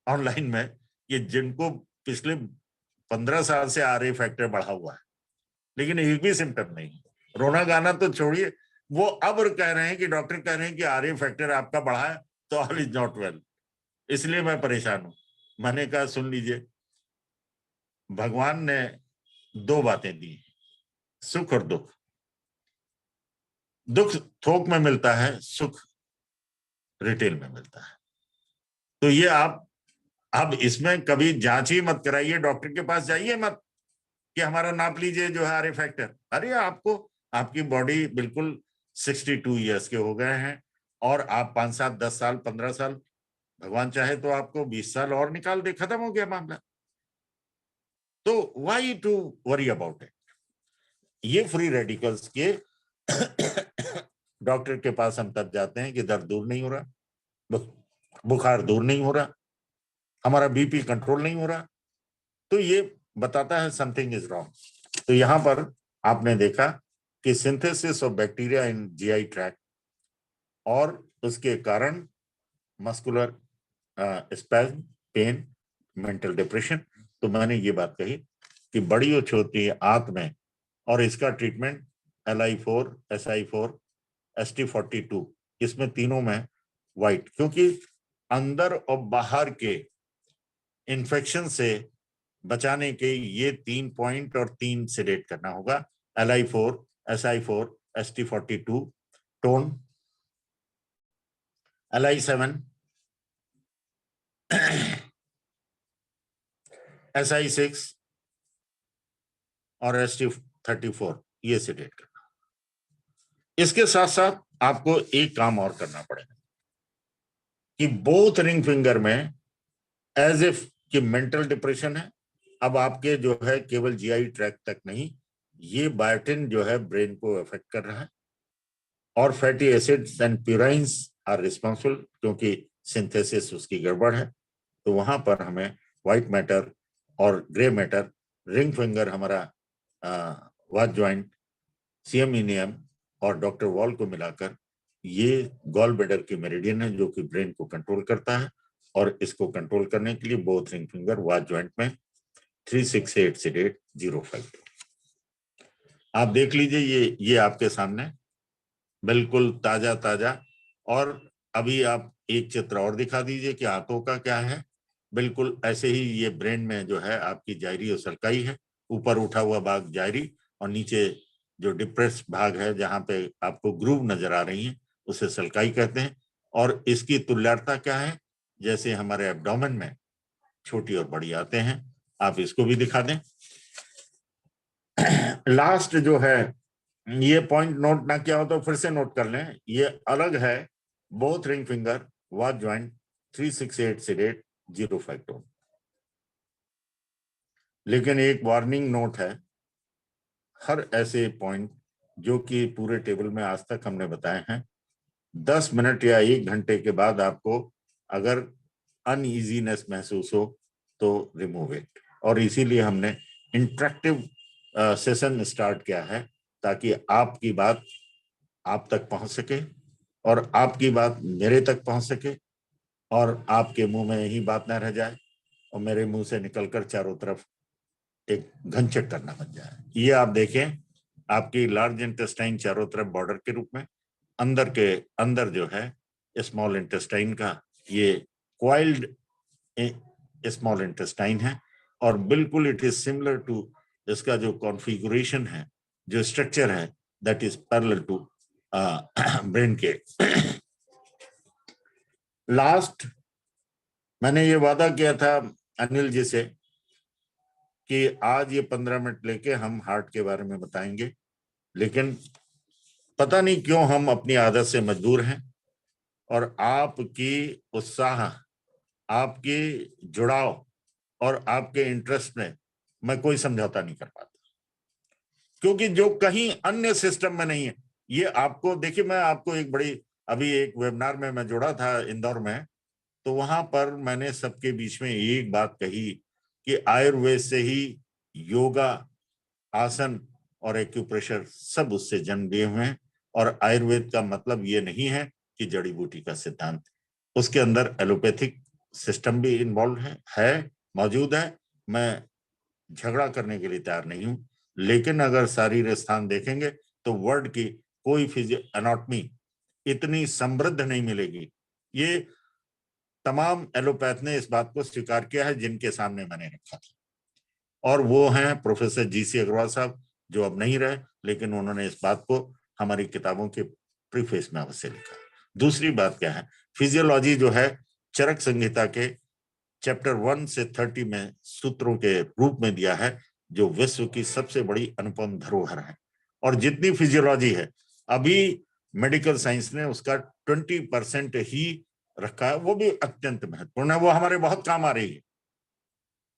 ऑनलाइन में, ये जिनको पिछले 15 साल से आर ए फैक्टर बढ़ा हुआ है लेकिन एक भी सिम्टम नहीं, रोना गाना तो छोड़िए, वो अब कह रहे हैं कि डॉक्टर कह रहे हैं कि आर ए फैक्टर आपका बढ़ा है तो ऑल इज नॉट वेल, इसलिए मैं परेशान हूं। मैंने कहा सुन लीजिए, भगवान ने 2 बातें दी, सुख और दुख। दुख थोक में मिलता है, सुख रिटेल में मिलता है। तो ये आप अब इसमें कभी जांच ही मत कराइए, डॉक्टर के पास जाइए मत कि हमारा नाप लीजिए जो है आर ए फैक्टर। अरे आपको, आपकी बॉडी बिल्कुल 62 ईयर्स के हो गए हैं और आप 5 साल 10 साल 15 साल, भगवान चाहे तो आपको 20 साल और निकाल दे, खत्म हो गया मामला। तो why to worry about it? ये फ्री रेडिकल्स के डॉक्टर के पास हम तब जाते हैं कि दर्द दूर नहीं हो रहा, बुखार दूर नहीं हो रहा, हमारा बीपी कंट्रोल नहीं हो रहा, तो ये बताता है समथिंग इज रॉन्ग। तो यहां पर आपने देखा कि synthesis of bacteria in GI tract और उसके कारण muscular spasm, pain, mental depression. तो मैंने ये बात कही कि बड़ी और छोटी आंत में, और इसका ट्रीटमेंट LI4, SI4, ST42, इसमें तीनों में वाइट, क्योंकि अंदर और बाहर के इन्फेक्शन से बचाने के ये 3 पॉइंट और 3 सेडेट करना होगा, LI4, SI4, ST42, tone, LI7, SI6 और ST34, ये सेडेट करना। इसके साथ साथ आपको एक काम और करना पड़ेगा कि बोथ रिंग फिंगर में एज इफ कि मेंटल डिप्रेशन है, अब आपके जो है केवल जीआई ट्रैक तक नहीं, ये बायोटिन जो है ब्रेन को अफेक्ट कर रहा है, और fatty acids and purines are responsible, क्योंकि सिंथेसिस उसकी गड़बड़ है। तो वहां पर हमें व्हाइट मैटर और ग्रे मैटर, रिंग फिंगर हमारा वाच ज्वाइंट, सीएम इनियम और डॉक्टर वॉल को मिलाकर ये गॉल ब्लैडर की मेरिडियन है जो कि ब्रेन को कंट्रोल करता है, और इसको कंट्रोल करने के लिए both ring finger watch joint में 368 सीडेट 052। आप देख लीजिए, ये आपके सामने बिल्कुल ताजा ताजा। और अभी आप एक चित्र और दिखा दीजिए कि आंतों का क्या है। बिल्कुल ऐसे ही ये ब्रेन में जो है आपकी जायरी और सलकाई है। ऊपर उठा हुआ भाग जायरी और नीचे जो डिप्रेस भाग है जहां पे आपको ग्रूव नजर आ रही है उसे सलकाई कहते हैं। और इसकी तुल्यता क्या है, जैसे हमारे एब्डोमेन में छोटी और बड़ी आते हैं। आप इसको भी दिखा दें। लास्ट जो है, ये पॉइंट नोट ना किया हो तो फिर से नोट कर लें, ये अलग है। Both ring finger was joint 368 seeded 052। लेकिन एक वार्निंग नोट है, हर ऐसे पॉइंट जो कि पूरे टेबल में आज तक हमने बताए हैं, 10 मिनट या 1 घंटे के बाद आपको अगर अनइजीनेस महसूस हो तो रिमूव इट। और इसीलिए हमने इंटरेक्टिव सेशन स्टार्ट किया है ताकि आपकी बात आप तक पहुंच सके और आपकी बात मेरे तक पहुंच सके और आपके मुंह में यही बात ना रह जाए और मेरे मुंह से निकलकर चारों तरफ एक घनचट करना बन जाए। ये आप देखें, आपकी लार्ज इंटेस्टाइन चारों तरफ बॉर्डर के रूप में, अंदर के अंदर जो है स्मॉल इंटेस्टाइन का ये क्वाइल्ड स्मॉल इंटेस्टाइन है। और बिल्कुल इट इज सिमिलर टू, इसका जो कॉन्फ़िगरेशन है, जो स्ट्रक्चर है, that is parallel to brain के। लास्ट मैंने ये वादा किया था अनिल जी से कि आज ये 15 मिनट लेके हम हार्ट के बारे में बताएंगे, लेकिन पता नहीं क्यों हम अपनी आदत से मजबूर हैं और आपकी उत्साह, आपकी जुड़ाव और आपके इंटरेस्ट में मैं कोई समझौता नहीं कर पाता, क्योंकि जो कहीं अन्य सिस्टम में नहीं है। ये आपको देखिए, मैं आपको एक बड़ी, अभी एक वेबिनार में मैं जुड़ा था इंदौर में, तो वहां पर मैंने सबके बीच में एक बात कही कि आयुर्वेद से ही योगा, आसन और एक्यूप्रेशर सब उससे जन्म लिए हुए हैं। और आयुर्वेद का मतलब ये नहीं है कि जड़ी बूटी का सिद्धांत, उसके अंदर एलोपैथिक सिस्टम भी इन्वॉल्व है मौजूद है। मैं झगड़ा करने के लिए तैयार नहीं हूं, लेकिन अगर शारीरिक स्थान देखेंगे तो वर्ड की कोई एनाटॉमी इतनी समृद्ध नहीं मिलेगी। ये तमाम एलोपैथ ने इस बात को स्वीकार किया है जिनके सामने मैंने रखा था, और वो हैं प्रोफेसर जीसी अग्रवाल साहब, जो अब नहीं रहे, लेकिन उन्होंने इस बात को हमारी किताबों के प्रीफेस में अवश्य लिखा। दूसरी बात क्या है, फिजियोलॉजी जो है चरक संहिता के चैप्टर 1 से 30 में सूत्रों के रूप में दिया है, जो विश्व की सबसे बड़ी अनुपम धरोहर है। और जितनी फिजियोलॉजी है अभी मेडिकल साइंस ने उसका 20% ही रखा है, वो भी अत्यंत महत्वपूर्ण है, वो हमारे बहुत काम आ रही है।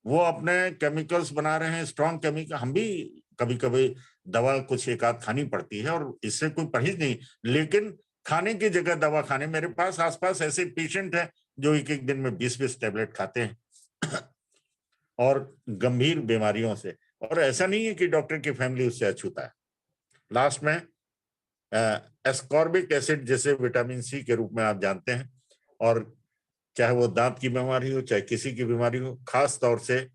वो अपने केमिकल्स बना रहे हैं, स्ट्रॉन्ग केमिकल। हम भी कभी कभी दवा कुछ एक आध खानी पड़ती है और इससे कोई परहेज नहीं, लेकिन खाने की जगह दवा खाने, मेरे पास आसपास ऐसे पेशेंट हैं जो एक एक दिन में 20-20 टैबलेट खाते हैं और गंभीर बीमारियों से, और ऐसा नहीं है कि डॉक्टर की फैमिली उससे अछूता है। लास्ट में एस्कॉर्बिक एसिड जैसे विटामिन सी के रूप में आप जानते हैं, और चाहे वो दांत की बीमारी हो चाहे किसी की बीमारी हो, खास तौर से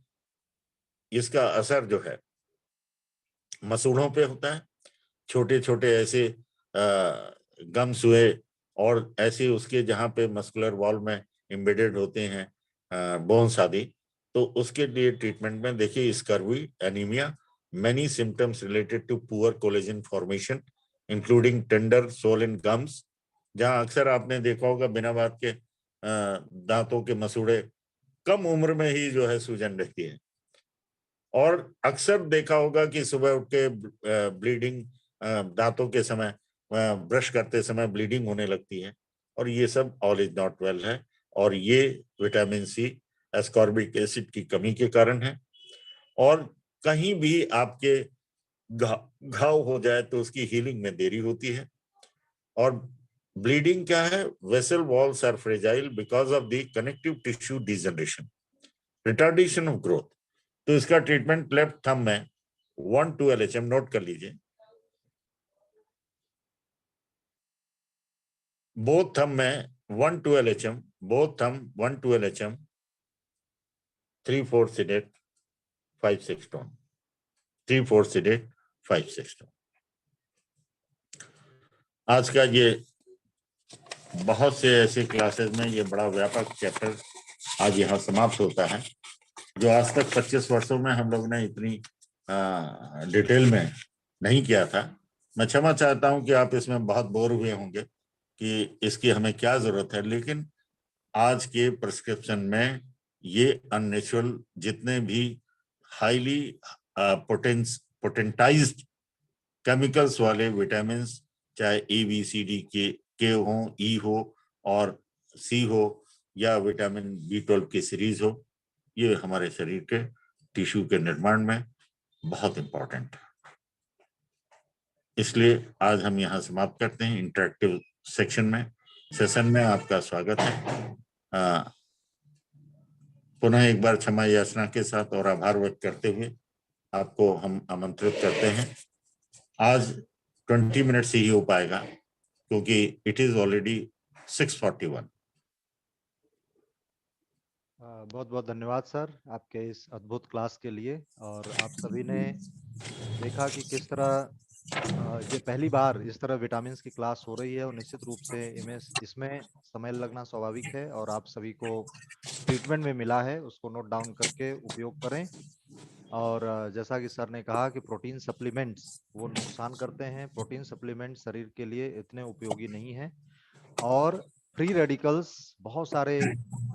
इसका असर जो है मसूड़ों पे होता है। छोटे छोटे ऐसे गम्स हुए और ऐसे उसके जहाँ पे मस्कुलर वॉल में एम्बेडेड होते हैं बोन्स आदि, तो उसके लिए ट्रीटमेंट में देखिए scurvy, anaemia, many symptoms related to poor collagen formation including tender swollen gums, जहाँ अक्सर आपने देखा होगा बिना बात के दांतों के मसूड़े कम उम्र में ही जो है सूजन रहती है। और अक्सर देखा होगा कि सुबह उठ के ब्लीडिंग, दांतों के समय ब्रश करते समय ब्लीडिंग होने लगती है, और ये सब ऑल इज नॉट वेल है, और ये विटामिन सी, एस्कॉर्बिक एसिड की कमी के कारण है। और कहीं भी आपके घाव हो जाए तो उसकी हीलिंग में देरी होती है। और ब्लीडिंग क्या है, vessel walls are fragile because of the connective tissue degeneration, retardation of growth. तो इसका ट्रीटमेंट लेफ्ट थंब में 1-2 LHM नोट कर लीजिए, बोथ थंब में 1-2 LHM, both thumb 1-2 LHM 3-4 seeded 5-6 stone, 3-4 seeded 5-6 stone. आज का ये बहुत से ऐसे क्लासेस में ये बड़ा व्यापक चैप्टर आज यहाँ समाप्त होता है, जो आज तक 25 वर्षों में हम लोग ने इतनी डिटेल में नहीं किया था। मैं क्षमा चाहता हूं कि आप इसमें बहुत बोर हुए होंगे कि इसकी हमें क्या जरूरत है, लेकिन आज के प्रिस्क्रिप्शन में ये अननेचुरल जितने भी हाईली पोटेंटाइज्ड केमिकल्स वाले विटामिन, चाहे ABCD के हो, ई हो और सी हो, या विटामिन B12 की सीरीज हो, ये हमारे शरीर के टिश्यू के निर्माण में बहुत इंपॉर्टेंट है। इसलिए आज हम यहाँ समाप्त करते हैं। इंटरेक्टिव सेशन में आपका स्वागत है। पुनः एक बार क्षमा याचना के साथ और आभार व्यक्त करते हुए आपको हम आमंत्रित करते हैं। आज 20 मिनट से ही हो पाएगा, क्योंकि इट इज ऑलरेडी 6:41। बहुत बहुत धन्यवाद सर आपके इस अद्भुत क्लास के लिए। और आप सभी ने देखा कि किस तरह ये पहली बार इस तरह विटामिन्स की क्लास हो रही है, और निश्चित रूप से इसमें समय लगना स्वाभाविक है, और आप सभी को ट्रीटमेंट में मिला है उसको नोट डाउन करके उपयोग करें। और जैसा कि सर ने कहा कि प्रोटीन सप्लीमेंट्स वो नुकसान करते हैं, प्रोटीन सप्लीमेंट शरीर के लिए इतने उपयोगी नहीं है। और फ्री रेडिकल्स बहुत सारे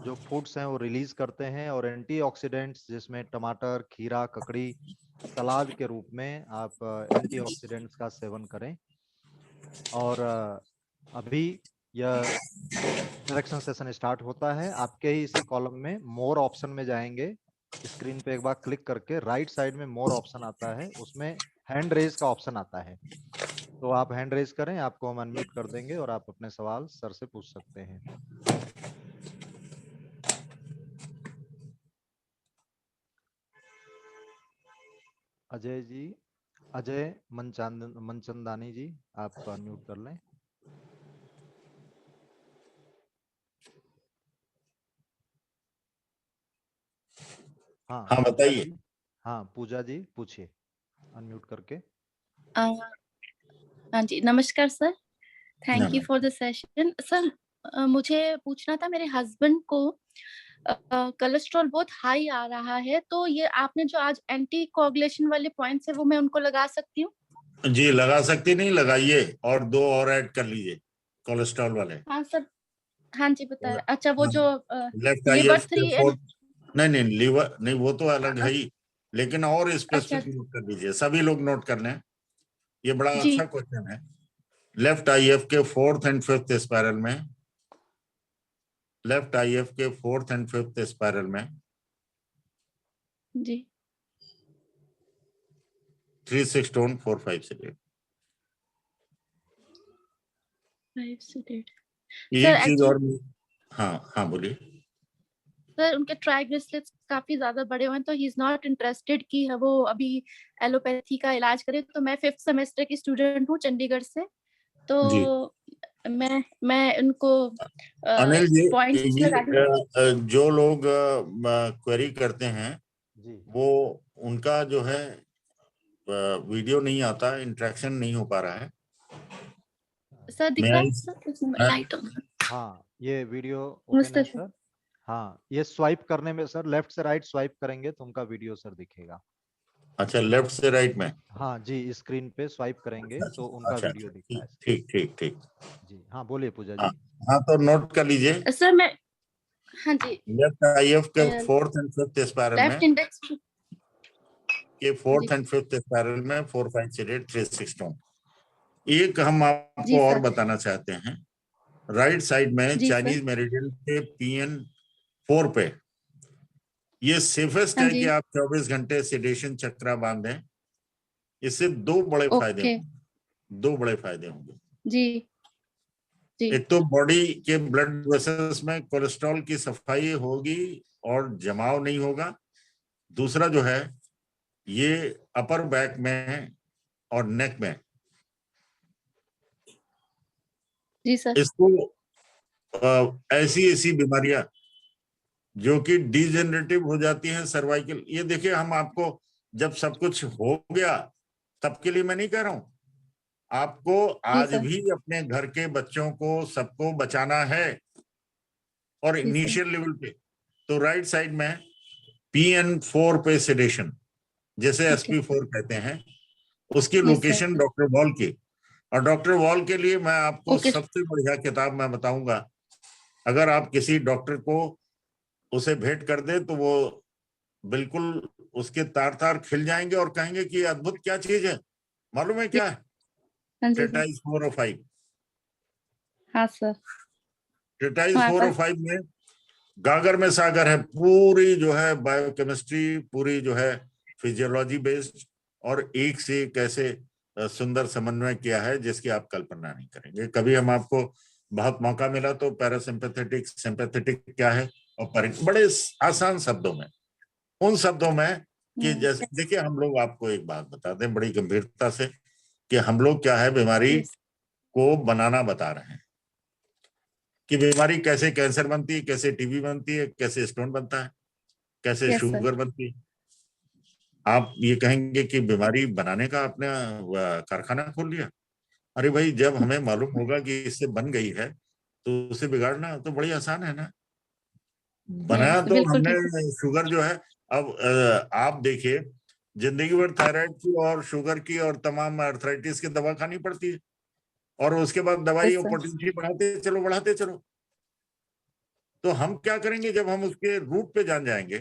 जो फूड्स हैं वो रिलीज करते हैं, और एंटीऑक्सीडेंट्स जिसमें टमाटर, खीरा, ककड़ी, सलाद के रूप में आप एंटीऑक्सीडेंट्स का सेवन करें। और अभी यह इंटरेक्शन सेशन स्टार्ट होता है। आपके ही इसी कॉलम में मोर ऑप्शन में जाएंगे, स्क्रीन पे एक बार क्लिक करके राइट साइड में मोर ऑप्शन आता है, उसमें हैंड रेज का ऑप्शन आता है। तो आप हैंड रेज करें, आपको हम अनम्यूट कर देंगे और आप अपने सवाल सर से पूछ सकते हैं। अजय जी, अजय मनचंदानी जी, आप अनम्यूट कर लें। हाँ हाँ, बताइए। हाँ पूजा जी पूछिए अनम्यूट करके। हाँ जी, नमस्कार sir, thank you for the session. Sir मुझे पूछना था, मेरे हस्बैंड को कोलेस्ट्रॉल बहुत हाई आ रहा है, तो ये आपने जो आज एंटी कोगुलेशन वाले पॉइंट्स है वो मैं उनको लगा सकती हूँ? जी लगा सकती, नहीं लगाइए, और 2 और ऐड कर लीजिए कोलेस्ट्रॉल वाले। हाँ सर, हाँ जी बताया। अच्छा वो जो लेफ्ट लिवर IF के 3 नहीं लीवर नहीं, वो तो अलग है ही, लेकिन और स्पेसिफिक अच्छा नोट कर लीजिए, सभी लोग नोट कर लें, ये बड़ा जी अच्छा क्वेश्चन है। लेफ्ट IF के 4th and 5th स्पाइरल में, लेफ्ट IF के 4th and 5th स्पाइरल में जी 3-6 स्टोन 4-5 सीडेड। 5 सीडेड। एक चीज और, हाँ बोलिए। सर उनके ट्राइग्लिसराइड्स काफी ज्यादा बढ़े हुए हैं, तो ही इज नॉट इंटरेस्टेड कि वो अभी एलोपैथी का इलाज करे। तो मैं 5th सेमेस्टर की स्टूडेंट हूँ चंडीगढ़ से, तो जी मैं उनको अनिल जी, पॉइंट्स जो लोग क्वेरी करते हैं जी वो उनका जो है वीडियो नहीं आता, इंटरेक्शन नहीं हो पा रहा है। सर दिख रहा है सर, लाइट ऑन। हाँ ये वीडियो ओपन है सर। हाँ ये स्वाइप करने में सर, लेफ्ट से राइट स्वाइप करेंगे तो उनका वीडियो सर दिखेगा। अच्छा, लेफ्ट से राइट में? हाँ जी, स्क्रीन पे स्वाइप करेंगे तो उनका अच्छा वीडियो दिखता है। ठीक ठीक ठीक। जी हाँ बोलिए पूजा हाँ जी। हाँ, तो नोट कर लीजिए। सर मैं, हाँ जी, लेफ्ट IF के 4th and 5th स्पाइरल में, लेफ्ट इंडेक्स के 4th and 5th स्पाइरल में 4-5 सीडेड 3-6 स्टोन। एक हम आपको और बताना चाहते हैं, राइट साइड में चाइनीज मेरिडियन के PN4 पे, ये सेफेस्ट है कि आप 24 घंटे सेडेशन चक्रा बांधें। इससे 2 बड़े फायदे होंगे, 2 बड़े फायदे होंगे। जी जी। एक तो बॉडी के ब्लड वेसल्स में कोलेस्ट्रॉल की सफाई होगी और जमाव नहीं होगा। दूसरा जो है, ये अपर बैक में और नेक में जी सर, इसको ऐसी बीमारियां जो कि डिजेनरेटिव हो जाती है सर्वाइकल। ये देखिए, हम आपको जब सब कुछ हो गया तब के लिए मैं नहीं कह रहा हूं, आपको जी आज सर। भी अपने घर के बच्चों को सबको बचाना है, और जी सर। इनिशियल लेवल पे तो राइट साइड में PN4 पे सेडेशन, जैसे ठीक है। SP4 कहते हैं, उसकी yes location sir. Doctor wall की। और डॉक्टर वॉल के लिए मैं आपको ओके। सबसे बढ़िया किताब मैं बताऊंगा, अगर आप किसी डॉक्टर को उसे भेंट कर दे तो वो बिल्कुल उसके तार तार खिल जाएंगे और कहेंगे कि ये अद्भुत क्या चीज है। मालूम है क्या है? हाँ जी सर। ट्रेटाइज 405। हाँ सर। ट्रेटाइज हमारे पास 405 में गागर में सागर है, पूरी जो है बायोकेमिस्ट्री, पूरी जो है फिजियोलॉजी बेस्ड, और एक से एक ऐसे सुंदर समन्वय किया है जिसकी आप कल्पना नहीं करेंगे। कभी हम आपको बहुत मौका मिला तो पैरासिम्पैथेटिक, सिंपैथेटिक क्या है, और बड़े आसान शब्दों में, उन शब्दों में कि जैसे देखिए, हम लोग आपको एक बात बताते हैं बड़ी गंभीरता से कि हम लोग क्या है बीमारी यस को बनाना बता रहे हैं, कि बीमारी कैसे कैंसर बनती है, कैसे TB बनती है, कैसे स्टोन बनता है, कैसे यस सर। शुगर बनती है। आप ये कहेंगे कि बीमारी बनाने का आपने कारखाना खोल लिया। अरे भाई, जब हमें मालूम होगा कि इससे बन गई है तो उसे बिगाड़ना तो बड़ी आसान है ना। बनाया यस तो बिल्कुल हमने ठीक है। शुगर जो है। अब आप देखिए, जिंदगी भर थायराइड की और शुगर की और तमाम आर्थराइटिस की दवा खानी पड़ती है, और उसके बाद दवाई यस और सर। पोटेंशियल बढ़ाते चलो बढ़ाते चलो। तो हम क्या करेंगे जब हम उसके रूट पे जान जाएंगे?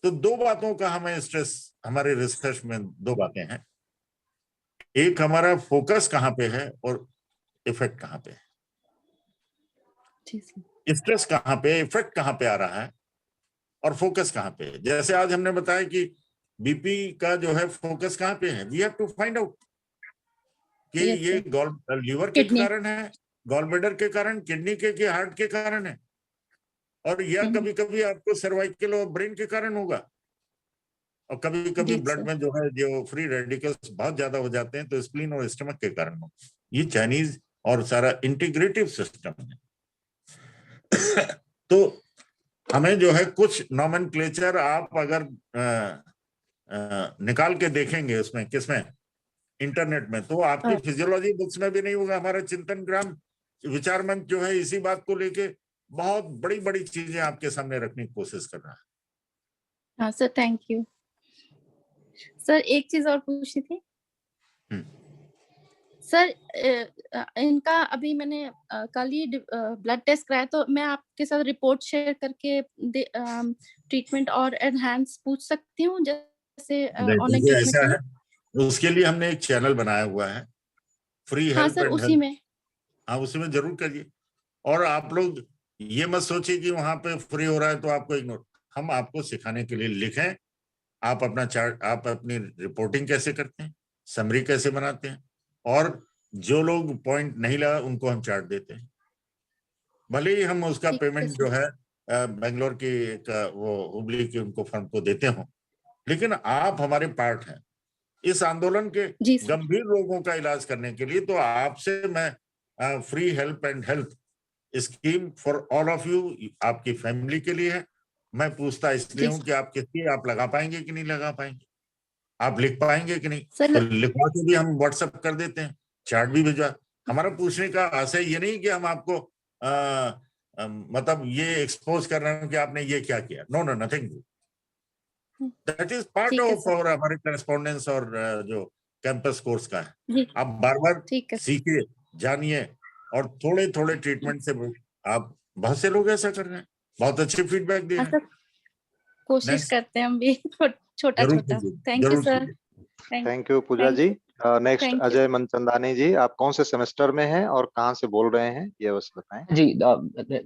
तो दो बातों का हमें स्ट्रेस, हमारे रिसर्च में दो बातें हैं। एक, हमारा फोकस कहाँ पे है और इफेक्ट कहाँ पे जी सर। है। स्ट्रेस कहाँ पे, इफेक्ट कहाँ पे आ रहा है, और फोकस कहाँ पे है। जैसे आज हमने बताया कि BP का जो है फोकस कहाँ पे है, we have to find out कि यस ये सर। गॉल लीवर के किडनी। कारण है, गॉल ब्लैडर के कारण, किडनी के हार्ट के कारण है, और या कभी कभी आपको सर्वाइकल और ब्रेन के कारण होगा, और कभी कभी जी ब्लड सर। में जो है जो फ्री रेडिकल्स बहुत ज्यादा हो जाते हैं तो स्प्लीन और स्टमक के कारण हो। ये चाइनीज और सारा इंटीग्रेटिव सिस्टम है। तो हमें जो है कुछ नॉमेनक्लेचर आप अगर निकाल के देखेंगे उसमें, किसमें, इंटरनेट में, तो आपकी फिजियोलॉजी बुक्स में भी नहीं होगा। हमारा चिंतन ग्राम विचार मंच जो है इसी बात को लेके बहुत बड़ी बड़ी चीजें आपके सामने रखने की कोशिश कर रहा है। हाँ सर, थैंक यू सर। एक चीज और पूछनी थी सर। इनका अभी मैंने कल ही ब्लड टेस्ट कराया, तो मैं आपके साथ रिपोर्ट शेयर करके ट्रीटमेंट और एनहांस पूछ सकती हूँ, जैसे ऑनलाइन देखिए, ट्रीटमेंट के ऐसा लिए? है, उसके लिए हमने एक चैनल बनाया हुआ है, फ्री हाँ हेल्प सर, एंड उसी हेल्थ। में। हाँ, उसमें जरूर करिए। और आप लोग ये मत सोचिए कि वहां पे फ्री हो रहा है तो आपको इग्नोर। हम आपको सिखाने के लिए लिखें, आप अपना चार्ट, आप अपनी रिपोर्टिंग कैसे करते हैं, समरी कैसे बनाते हैं, और जो लोग पॉइंट नहीं लगा उनको हम चार्ट देते हैं। भले ही हम उसका ठीक है पेमेंट जो सर। है बेंगलोर की एक वो हुबली की उनको फर्म को देते हो, लेकिन आप हमारे पार्ट हैं इस आंदोलन के जी सर। गंभीर रोगों का इलाज करने के लिए। तो आपसे मैं free help and health scheme for all of you, आपकी फैमिली के लिए है। मैं पूछता इसलिए जी हूं कि सर। आप किसकी आप लगा पाएंगे कि नहीं लगा पाएंगे, आप लिख पाएंगे कि नहीं। तो सर लिखवा के भी हम व्हाट्सएप कर देते हैं, चार्ट भी भिजवा। हमारा पूछने का आशय ये नहीं कि हम आपको मतलब ये एक्सपोज कर रहे हैं कि आपने ये क्या किया। No no, nothing. That is part ठीक है ऑफ सर। और हमारे करस्पॉन्डेंस और जो कैंपस कोर्स का है। जी आप बार बार ठीक है। सीखिए, जानिए, और थोड़े थोड़े ट्रीटमेंट से आप, बहुत से लोग ऐसा कर रहे हैं, बहुत अच्छे फीडबैक दे हाँ रहे हैं। सर, कोशिश नेक्स्ट, करते हैं हम भी छोटा जरूर छोटा। कीजिए, थैंक यू जरूर सर। कीजिए। Thank you Pooja thank ji. You. Next thank you. Ajay Manchandani ji, आप कौन से सेमेस्टर में हैं और कहाँ से बोल रहे हैं ये बस बताएं। जी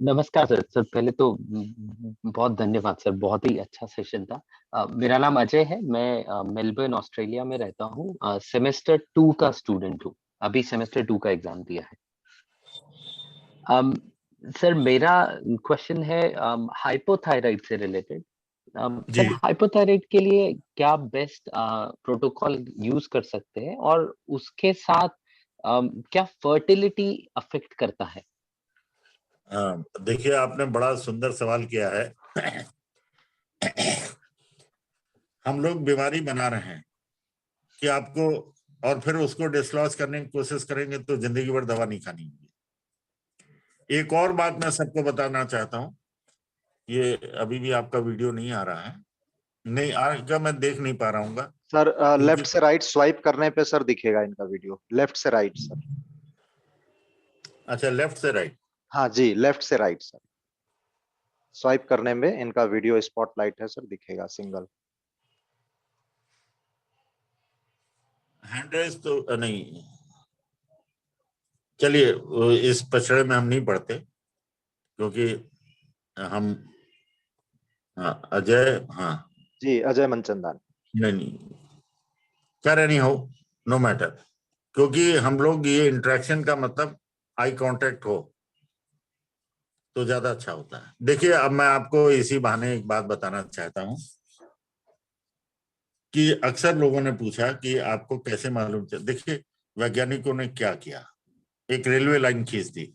नमस्कार सर। सर पहले तो बहुत धन्यवाद सर, बहुत ही अच्छा सेशन था। मेरा नाम अजय है, मैं मेलबर्न ऑस्ट्रेलिया में रहता हूँ। सेमेस्टर 2 का स्टूडेंट हूँ, अभी सेमेस्टर 2 का एग्जाम दिया है। सर मेरा क्वेश्चन है हाइपोथायराइड से रिलेटेड। जी, सर हाइपोथायराइड के लिए क्या बेस्ट प्रोटोकॉल यूज कर सकते हैं, और उसके साथ क्या फर्टिलिटी अफेक्ट करता है? देखिए, आपने बड़ा सुंदर सवाल किया है। हम लोग बीमारी बना रहे हैं कि आपको, और फिर उसको डिसलॉज करने की कोशिश करेंगे तो जिंदगी भर दवा नहीं खानी होगी। एक और बात मैं सबको बताना चाहता हूं, ये अभी भी आपका वीडियो नहीं आ रहा है, नहीं आएगा, मैं देख नहीं पा रहा हूँ सर क्योंकि, लेफ्ट से राइट स्वाइप करने पे सर दिखेगा इनका वीडियो, लेफ्ट से राइट सर। अच्छा लेफ्ट से राइट, हाँ जी, लेफ्ट से राइट सर, स्वाइप करने में इनका वीडियो स्पॉटलाइट है सर, दिखेगा सिंगल। हैंड रेस तो नहीं, चलिए इस पछड़े में हम नहीं पढ़ते क्योंकि हम, हाँ अजय, हाँ जी अजय मनचंदानी। नहीं, कर नहीं हो, नो मैटर, क्योंकि हम लोग ये इंटरेक्शन का मतलब आई कांटेक्ट हो तो ज्यादा अच्छा होता है। देखिए अब मैं आपको इसी बहाने एक बात बताना चाहता हूं कि अक्सर लोगों ने पूछा कि आपको कैसे मालूम चल, देखिए वैज्ञानिकों ने क्या किया, एक रेलवे लाइन खींच दी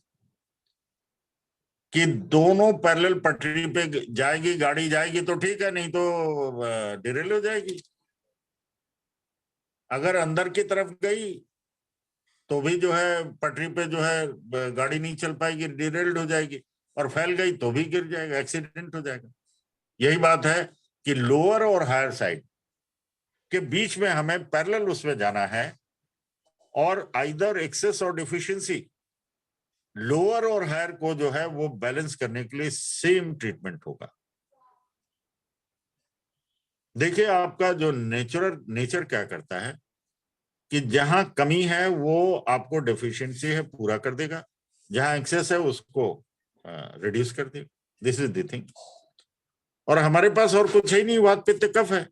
कि दोनों पैरेलल पटरी पे जाएगी, गाड़ी जाएगी तो ठीक है, नहीं तो डिरेल हो जाएगी। अगर अंदर की तरफ गई तो भी जो है पटरी पे जो है गाड़ी नहीं चल पाएगी, डिरेल्ड हो जाएगी, और फैल गई तो भी गिर जाएगा, एक्सीडेंट हो जाएगा। यही बात है कि लोअर और हायर साइड के बीच में हमें पैरेलल उसमें जाना है, और आइदर एक्सेस और डिफिशियंसी, लोअर और हायर को जो है वो बैलेंस करने के लिए सेम ट्रीटमेंट होगा। देखिए आपका जो नेचर क्या करता है कि जहां कमी है वो आपको डेफिशिएंसी है पूरा कर देगा, जहां एक्सेस है उसको रिड्यूस कर देगा। This is the thing. और हमारे पास और कुछ ही नहीं, वात पित्त कफ है।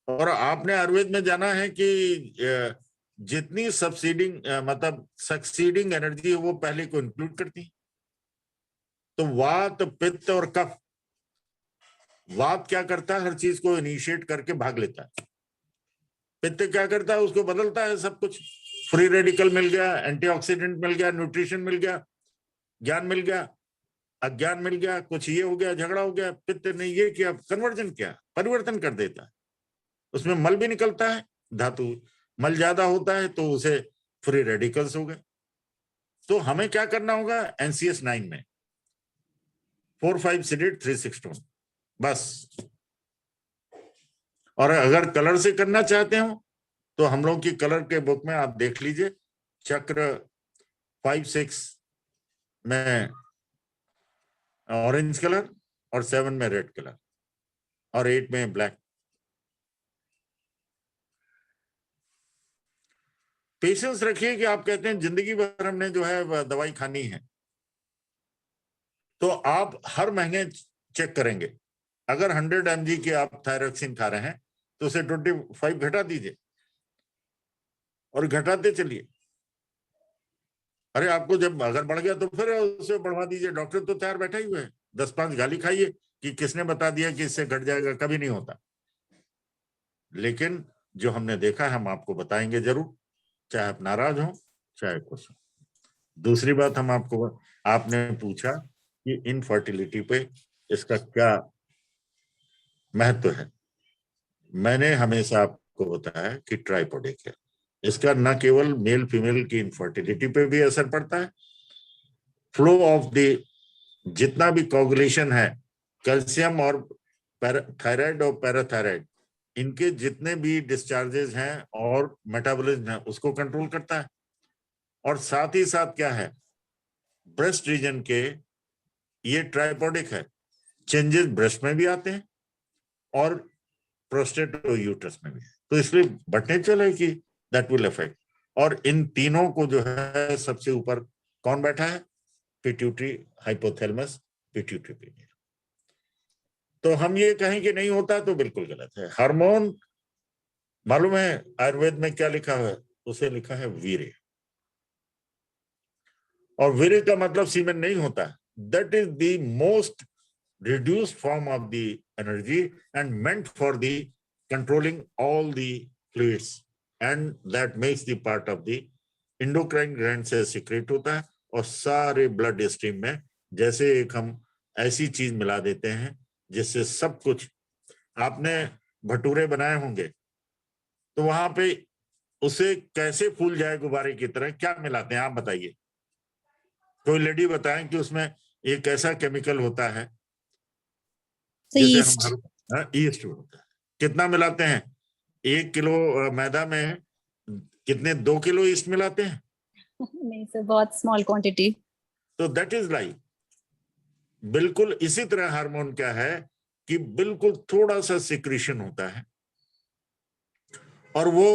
और आपने आयुर्वेद में जाना है कि जितनी सब्सिडिंग मतलब सक्सीडिंग एनर्जी है वो पहले को इंक्लूड करती है। तो वात पित्त और कफ, वात क्या करता है, हर चीज को इनिशिएट करके भाग लेता है। पित्त क्या करता है, उसको बदलता है सब कुछ, फ्री रेडिकल मिल गया, एंटीऑक्सीडेंट मिल गया, न्यूट्रिशन मिल गया, ज्ञान मिल गया, अज्ञान मिल गया, कुछ ये हो गया, झगड़ा हो गया, पित्त ने ये किया, कन्वर्जन किया, परिवर्तन कर देता है। उसमें मल भी निकलता है, धातु मल ज्यादा होता है तो उसे फ्री रेडिकल्स हो गए। तो हमें क्या करना होगा, NCS 9 में 4-5 सिडेट 3-6 बस। और अगर कलर से करना चाहते हो तो हम लोग की कलर के बुक में आप देख लीजिए, चक्र 5-6 में ऑरेंज कलर, और 7 में रेड कलर, और 8 में ब्लैक। पेशेंस रखिए कि आप कहते हैं जिंदगी भर हमने जो है दवाई खानी है, तो आप हर महीने चेक करेंगे। अगर 100 mg के आप थायरोक्सिन खा रहे हैं तो उसे 25 घटा दीजिए और घटाते चलिए। अरे आपको जब अगर बढ़ गया तो फिर उसे बढ़वा दीजिए, डॉक्टर तो तैयार बैठा ही हुए है। 10-5 गाली खाइए कि किसने बता दिया कि इससे घट जाएगा, कभी नहीं होता। लेकिन जो हमने देखा है हम आपको बताएंगे जरूर, चाहे आप नाराज हो चाहे खुश हो। दूसरी बात हम आपको, आपने पूछा कि इनफर्टिलिटी पे इसका क्या महत्व है। मैंने हमेशा आपको बताया कि ट्राइपोडिक है, इसका न केवल मेल फीमेल की इनफर्टिलिटी पे भी असर पड़ता है, फ्लो ऑफ द जितना भी कोगुलेशन है, कैल्शियम और थायराइड और पैराथायराइड, इनके जितने भी डिस्चार्जेस हैं और मेटाबॉलिज्म है उसको कंट्रोल करता है। और साथ ही साथ क्या है, ब्रेस्ट रीजन के ये ट्राइपोडिक है, चेंजेस ब्रेस्ट में भी आते हैं और प्रोस्टेट और यूट्रस में भी, तो इसलिए बट नेचुरल है कि दैट विल अफेक्ट। और इन तीनों को जो है सबसे ऊपर कौन बैठा है, पिट्यूटरी, हाइपोथैलेमस, पिट्यूटरी पिनियर। तो हम ये कहें कि नहीं होता तो बिल्कुल गलत है। हार्मोन, मालूम है आयुर्वेद में क्या लिखा है, उसे लिखा है वीर्य, और वीर्य का मतलब सीमेन नहीं होता है। That is the most reduced form of the energy and meant for the controlling all the fluids, and that makes the part of the endocrine gland से secrete होता है। और सारे ब्लड स्ट्रीम में जैसे एक हम ऐसी चीज मिला देते हैं जिससे सब कुछ, आपने भटूरे बनाए होंगे तो वहां पे उसे कैसे फूल जाए गुब्बारे की तरह, क्या मिलाते हैं आप बताइए? कोई लेडी बताएं कि उसमें एक ऐसा केमिकल होता है जिसे ईस्ट। हम ईस्ट होता है। कितना मिलाते हैं? 1 किलो मैदा में कितने 2 किलो ईस्ट मिलाते हैं? नहीं सर, बहुत स्मॉल क्वांटिटी। तो दैट इज लाइफ। बिल्कुल इसी तरह हार्मोन क्या है कि बिल्कुल थोड़ा सा सिक्रीशन होता है और वो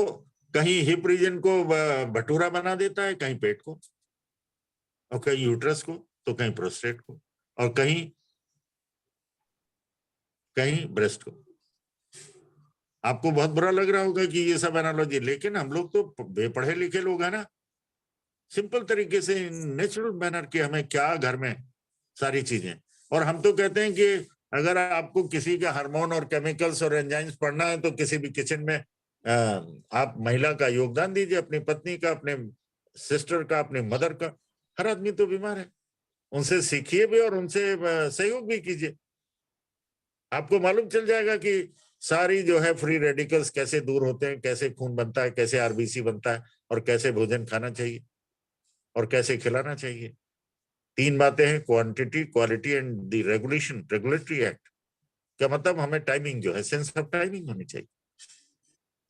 कहीं हिप रीजन को भटूरा बना देता है, कहीं पेट को, और कहीं यूट्रस को, तो कहीं प्रोस्टेट को, और कहीं कहीं ब्रेस्ट को। आपको बहुत बुरा लग रहा होगा कि ये सब एनालॉजी, लेकिन हम लोग तो बेपढ़े लिखे लोग हैं ना। सिंपल तरीके से नेचुरल मैनर के हमें क्या घर में सारी चीजें, और हम तो कहते हैं कि अगर आपको किसी का हार्मोन और केमिकल्स और एंजाइम्स पढ़ना है तो किसी भी किचन में आप महिला का योगदान दीजिए, अपनी पत्नी का, अपने सिस्टर का, अपने मदर का। हर आदमी तो बीमार है, उनसे सीखिए भी और उनसे सहयोग भी कीजिए। आपको मालूम चल जाएगा कि सारी जो है फ्री रेडिकल्स कैसे दूर होते हैं, कैसे खून बनता है, कैसे आरबीसी बनता है, और कैसे भोजन खाना चाहिए और कैसे खिलाना चाहिए। 3 बातें हैं, quantity, quality and the regulation, regulatory act. क्या मतलब? हमें टाइमिंग जो है, सेंस ऑफ टाइमिंग होनी चाहिए।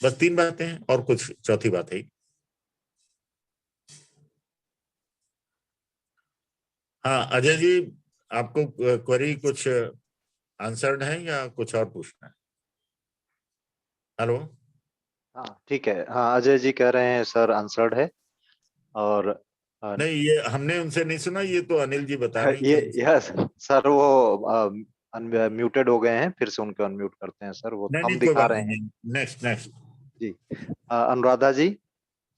बस 3 बातें हैं, और कुछ चौथी बात है। हाँ अजय जी, आपको क्वेरी कुछ आंसर्ड है या कुछ और पूछना है? हेलो। हाँ ठीक है। हाँ अजय जी कह रहे हैं सर आंसर्ड है। और नहीं, ये हमने उनसे नहीं सुना, ये तो अनिल जी बता रहे हैं ये कि यस सर, वो म्यूटेड हो गए हैं, फिर से उनको अनम्यूट करते हैं सर, वो नहीं हम नहीं कोई दिखा बात रहे हैं। नहीं। Next next. जी अनुराधा जी,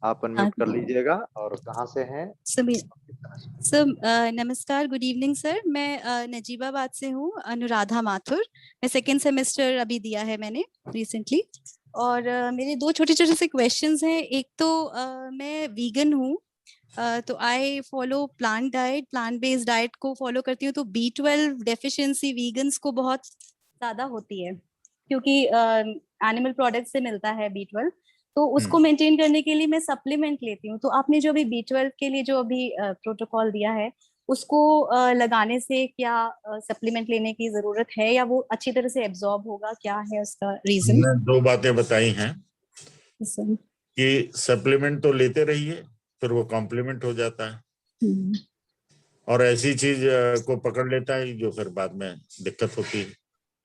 आप अनम्यूट कर हाँ। लीजिएगा। और कहाँ से हैं? सर नमस्कार, गुड इवनिंग सर। मैं नजीबाबाद से हूँ, अनुराधा माथुर। मैं सेकेंड सेमेस्टर अभी दिया है मैंने रिसेंटली। और मेरे 2 छोटे छोटे से क्वेश्चंस हैं। एक तो मैं वीगन हूँ, तो I follow plant diet, plant based diet को फॉलो करती हूँ। तो B12 डेफिशिएंसी वीगन्स को बहुत ज्यादा होती है, क्योंकि एनिमल प्रोडक्ट से मिलता है B12। तो उसको मेंटेन करने के लिए मैं सप्लीमेंट लेती हूँ। तो आपने जो अभी B12 के लिए जो अभी प्रोटोकॉल दिया है, उसको लगाने से क्या सप्लीमेंट लेने की जरूरत है, या वो अच्छी तरह से एब्जॉर्ब होगा? क्या है उसका रीजन? हमने 2 बातें बताई हैं कि सप्लीमेंट तो लेते रहिए, फिर वो कॉम्प्लीमेंट हो जाता है, और ऐसी चीज को पकड़ लेता है जो फिर बाद में दिक्कत होती है।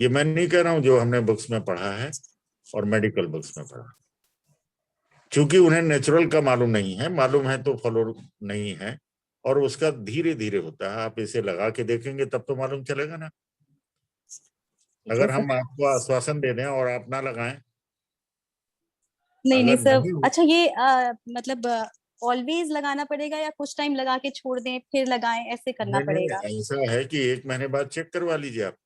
ये मैं नहीं कह रहा हूँ, जो हमने बुक्स में पढ़ा है और मेडिकल बुक्स में पढ़ा। क्योंकि उन्हें नेचुरल का मालूम नहीं है, मालूम है तो फॉलो नहीं है, और उसका धीरे धीरे होता है। आप इसे लगा के देखेंगे तब तो मालूम चलेगा ना। अगर हम आपको आश्वासन दे दें और आप ना लगाएं, नहीं अगर सर। नहीं, अच्छा, ये मतलब ऑलवेज लगाना पड़ेगा, या कुछ टाइम लगा के छोड़ दें फिर लगाएं, ऐसे करना पड़ेगा? ऐसा है कि 1 महीने बाद चेक करवा लीजिए आप।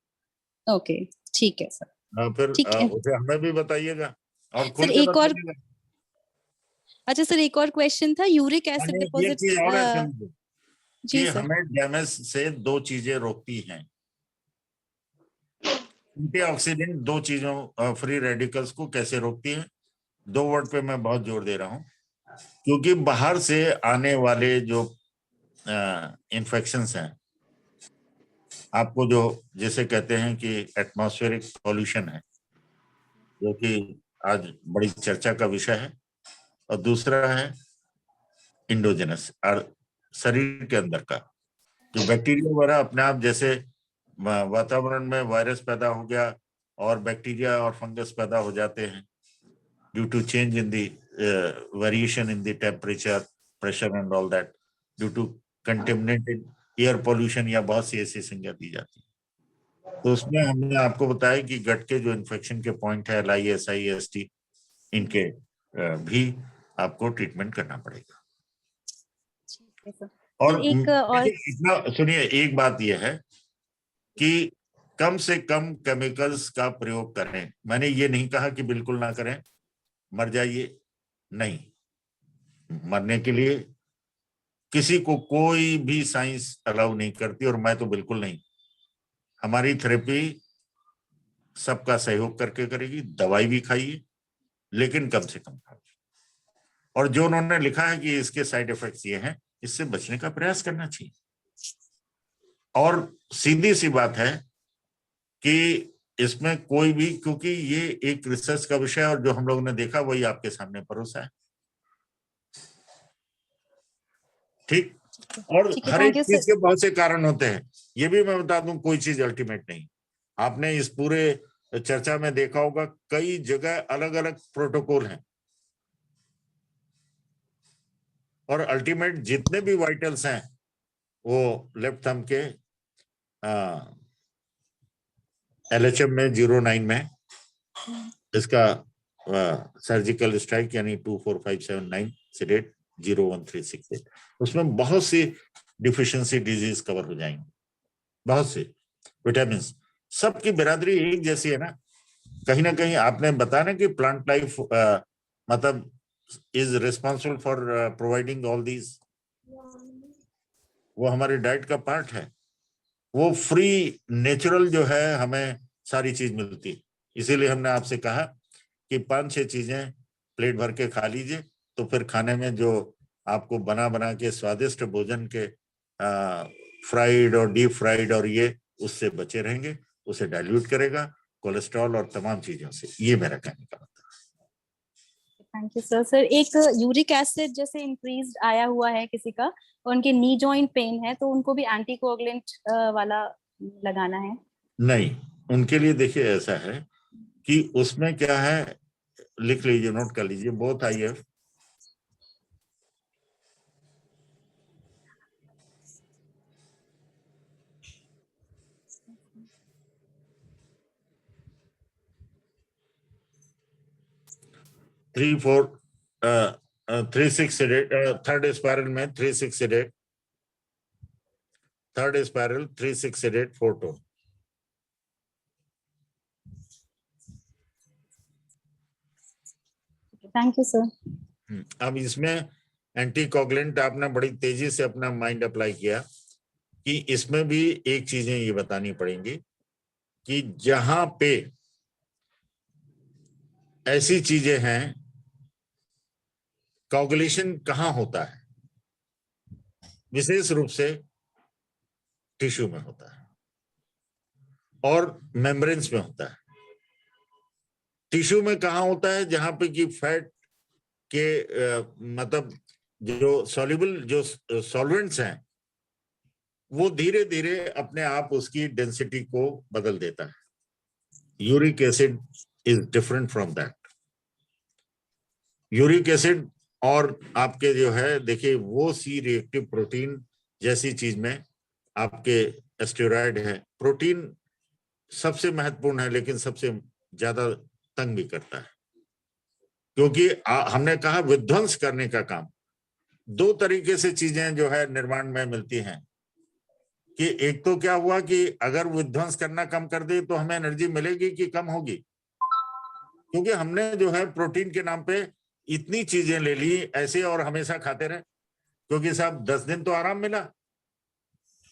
ओके, ठीक है सर। फिर ठीक है उसे हमें भी बताइएगा और सर। खुल के एक और, बताइएगा। अच्छा सर, एक और क्वेश्चन था, यूरिक एसिड एक चीज डिपॉजिट। और है, सुनिए, जी कि सर। हमें डैमेज से 2 चीजें रोकती हैं। एंटीऑक्सीडेंट 2 चीजों, फ्री रेडिकल्स को कैसे रोकती है? 2 वर्ड पे मैं बहुत जोर दे रहा हूं, क्योंकि बाहर से आने वाले जो इन्फेक्शंस हैं, आपको जो जैसे कहते हैं कि एटमॉस्फेरिक पॉल्यूशन है, जो कि आज बड़ी चर्चा का विषय है, और दूसरा है इंडोजेनस, शरीर के अंदर का जो बैक्टीरिया वगैरह अपने आप, जैसे वातावरण में वायरस पैदा हो गया और बैक्टीरिया और फंगस पैदा हो जाते हैं due to change in the variation in the temperature, pressure and all that, due to contaminated air pollution, या बहुत सी ऐसी संज्ञा दी जाती है। तो उसमें हमने आपको बताया कि गट के जो इन्फेक्शन के पॉइंट है, LI, SI, ST, इनके भी आपको ट्रीटमेंट करना पड़ेगा। और एक और इतना सुनिए, एक बात यह है कि कम से कम केमिकल्स का प्रयोग करें। मैंने ये नहीं कहा कि बिल्कुल ना करें, मर जाइए, नहीं। मरने के लिए किसी को कोई भी साइंस अलाउ नहीं करती, और मैं तो बिल्कुल नहीं। हमारी थेरेपी सबका सहयोग करके करेगी। दवाई भी खाइए, लेकिन कम से कम खाइए। और जो उन्होंने लिखा है कि इसके साइड इफेक्ट्स ये हैं, इससे बचने का प्रयास करना चाहिए। और सीधी सी बात है कि इसमें कोई भी, क्योंकि ये एक रिसर्च का विषय है और जो हम लोगों ने देखा वही आपके सामने परोसा है। ठीक। और ठीक है, हर एक थैंक यू चीज सर। के बहुत से कारण होते हैं, ये भी मैं बता दूं, कोई चीज अल्टीमेट नहीं। आपने इस पूरे चर्चा में देखा होगा कई जगह अलग अलग प्रोटोकॉल हैं, और अल्टीमेट जितने भी वाइटल्स हैं वो लेफ्ट थंब के LHM में 09 में इसका सर्जिकल स्ट्राइक यानी 24579 सीडेट 01368, उसमें बहुत सी डिफिशियंसी डिजीज कवर हो जाएंगे, बहुत सी विटामिन। सबकी बिरादरी एक जैसी है ना। कहीं ना कहीं आपने बताया ना कि प्लांट लाइफ मतलब is responsible for providing all these, वो हमारे डाइट का पार्ट है। वो फ्री नेचुरल जो है हमें सारी चीज मिलती। इसीलिए हमने आपसे कहा कि 5-6 चीजें प्लेट भर के खा लीजिए, तो फिर खाने में जो आपको बना बना के स्वादिष्ट भोजन के फ्राइड और डीप फ्राइड और ये उससे बचे रहेंगे, उसे डाइल्यूट करेगा कोलेस्ट्रॉल और तमाम चीजों से। ये मेरा कहने का मतलब। Thank you sir. सर एक यूरिक एसिड जैसे इंक्रीज आया हुआ है किसी का, और उनके नी जॉइंट पेन है, तो उनको भी एंटीकोगुलेंट वाला लगाना है? नहीं, उनके लिए देखिए ऐसा है कि उसमें क्या है, लिख लीजिए, नोट कर लीजिए, बोथ IF 36 थर्ड स्पायरल में 36 third spiral 36 4 thank you sir. अब इसमें एंटीकोगुलेंट आपने बड़ी तेजी से अपना माइंड अप्लाई किया कि इसमें भी एक चीजें ये बतानी पड़ेंगी कि जहां पे ऐसी चीजें हैं, कोगुलेशन कहां होता है, विशेष रूप से टिश्यू में होता है और मेम्ब्रेन्स में होता है। टिश्यू में कहां होता है, जहां पे कि फैट के मतलब जो सॉल्युबल जो सॉल्वेंट्स हैं वो धीरे धीरे अपने आप उसकी डेंसिटी को बदल देता है। Uric acid is different from that. Uric acid और आपके जो है देखिए वो सी रिएक्टिव प्रोटीन जैसी चीज में आपके स्टेरॉयड है। प्रोटीन सबसे महत्वपूर्ण है, लेकिन सबसे ज्यादा तंग भी करता है, क्योंकि हमने कहा विध्वंस करने का काम। दो तरीके से चीजें जो है निर्माण में मिलती हैं कि एक तो क्या हुआ कि अगर विध्वंस करना कम कर दे तो हमें एनर्जी मिलेगी कि कम होगी, क्योंकि हमने जो है प्रोटीन के नाम पे इतनी चीजें ले ली ऐसे और हमेशा खाते रहे, क्योंकि साहब 10 दिन तो आराम मिला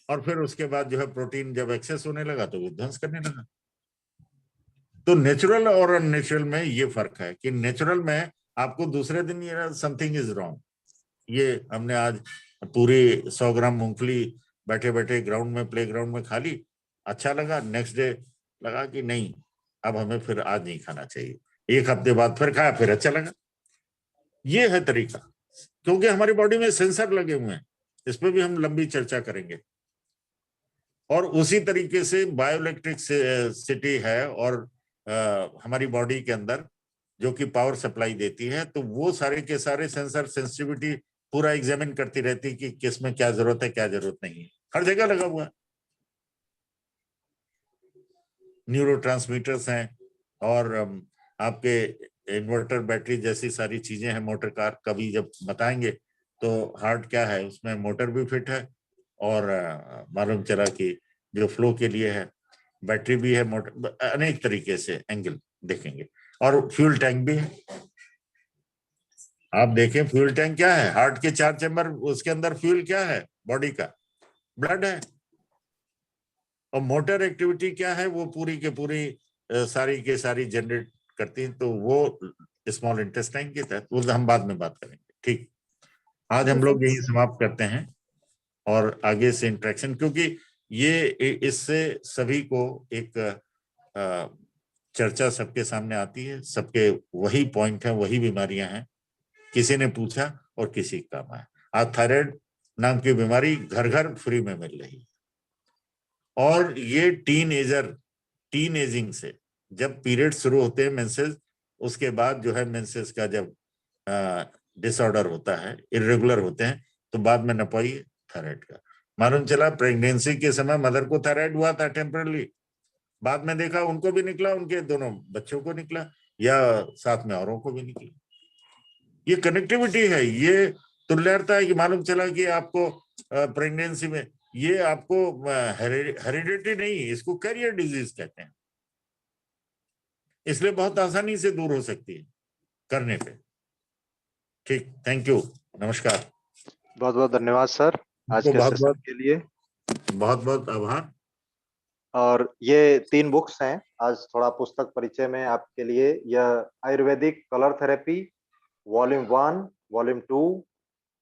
और फिर उसके बाद जो है प्रोटीन जब एक्सेस होने लगा तो विध्वंस करने लगा। तो नेचुरल और अननेचुरल में ये फर्क है कि नेचुरल में आपको दूसरे दिन ये समथिंग इज रॉन्ग। ये हमने आज पूरी 100 ग्राम मूंगफली बैठे बैठे ग्राउंड में, प्ले ग्राउंड में खा ली, अच्छा लगा। नेक्स्ट डे लगा कि नहीं, अब हमें फिर आज नहीं खाना चाहिए। एक हफ्ते बाद फिर खाया, फिर अच्छा लगा। ये है तरीका, क्योंकि हमारी बॉडी में सेंसर लगे हुए हैं। इस पर भी हम लंबी चर्चा करेंगे। और उसी तरीके से बायोइलेक्ट्रिक सिटी है और हमारी बॉडी के अंदर जो कि पावर सप्लाई देती है, तो वो सारे के सारे सेंसर सेंसिटिविटी पूरा एग्जामिन करती रहती कि किस में क्या जरूरत है, क्या जरूरत नहीं है। हर जगह लगा हुआ है। न्यूरोट्रांसमीटर्स हैं और आपके इन्वर्टर बैटरी जैसी सारी चीजें हैं। मोटर कार कभी जब बताएंगे तो हार्ट क्या है, उसमें मोटर भी फिट है और मालूम चला कि जो फ्लो के लिए है बैटरी भी है, मोटर, अनेक तरीके से एंगल देखेंगे। और फ्यूल टैंक भी है। आप देखें फ्यूल टैंक क्या है, हार्ट के 4 चैम्बर, उसके अंदर फ्यूल क्या है, बॉडी का ब्लड है। और मोटर एक्टिविटी क्या है, वो पूरी के पूरी सारी के सारी जनरेट करती हैं, तो वो स्मॉल इंटेस्टाइन के तहत, वो हम बाद में बात करेंगे। ठीक, आज हम लोग यही समाप्त करते हैं और आगे से इंटरेक्शन, क्योंकि ये इससे सभी को एक चर्चा सबके सामने आती है, सबके वही पॉइंट है, वही बीमारियां हैं, किसी ने पूछा और किसी काम आया। आज थायराइड नाम की बीमारी घर घर फ्री में मिल रही है, और ये टीन एजिंग से जब पीरियड शुरू होते हैं, मेंसेस, उसके बाद जो है मेंसेस का जब डिसऑर्डर होता है, इरेगुलर होते हैं, तो बाद में नपाई थायराइड का मालूम चला। प्रेगनेंसी के समय मदर को थायराइड हुआ था टेम्परली, बाद में देखा उनको भी निकला, उनके दोनों बच्चों को निकला, या साथ में औरों को भी निकला। ये कनेक्टिविटी है, ये तुल्यता है कि मालूम चला कि आपको प्रेगनेंसी में ये आपको हेरिडिटी नहीं, इसको कैरियर डिजीज कहते हैं, इसलिए बहुत आसानी से दूर हो सकती है करने पे। ठीक, थैंक यू, नमस्कार। बहुत बहुत धन्यवाद सर आज के बहुत सेशन के लिए। बहुत आभार। और ये 3 बुक्स हैं आज थोड़ा पुस्तक परिचय में आपके लिए। यह Ayurvedic colour therapy volume 1, volume 2,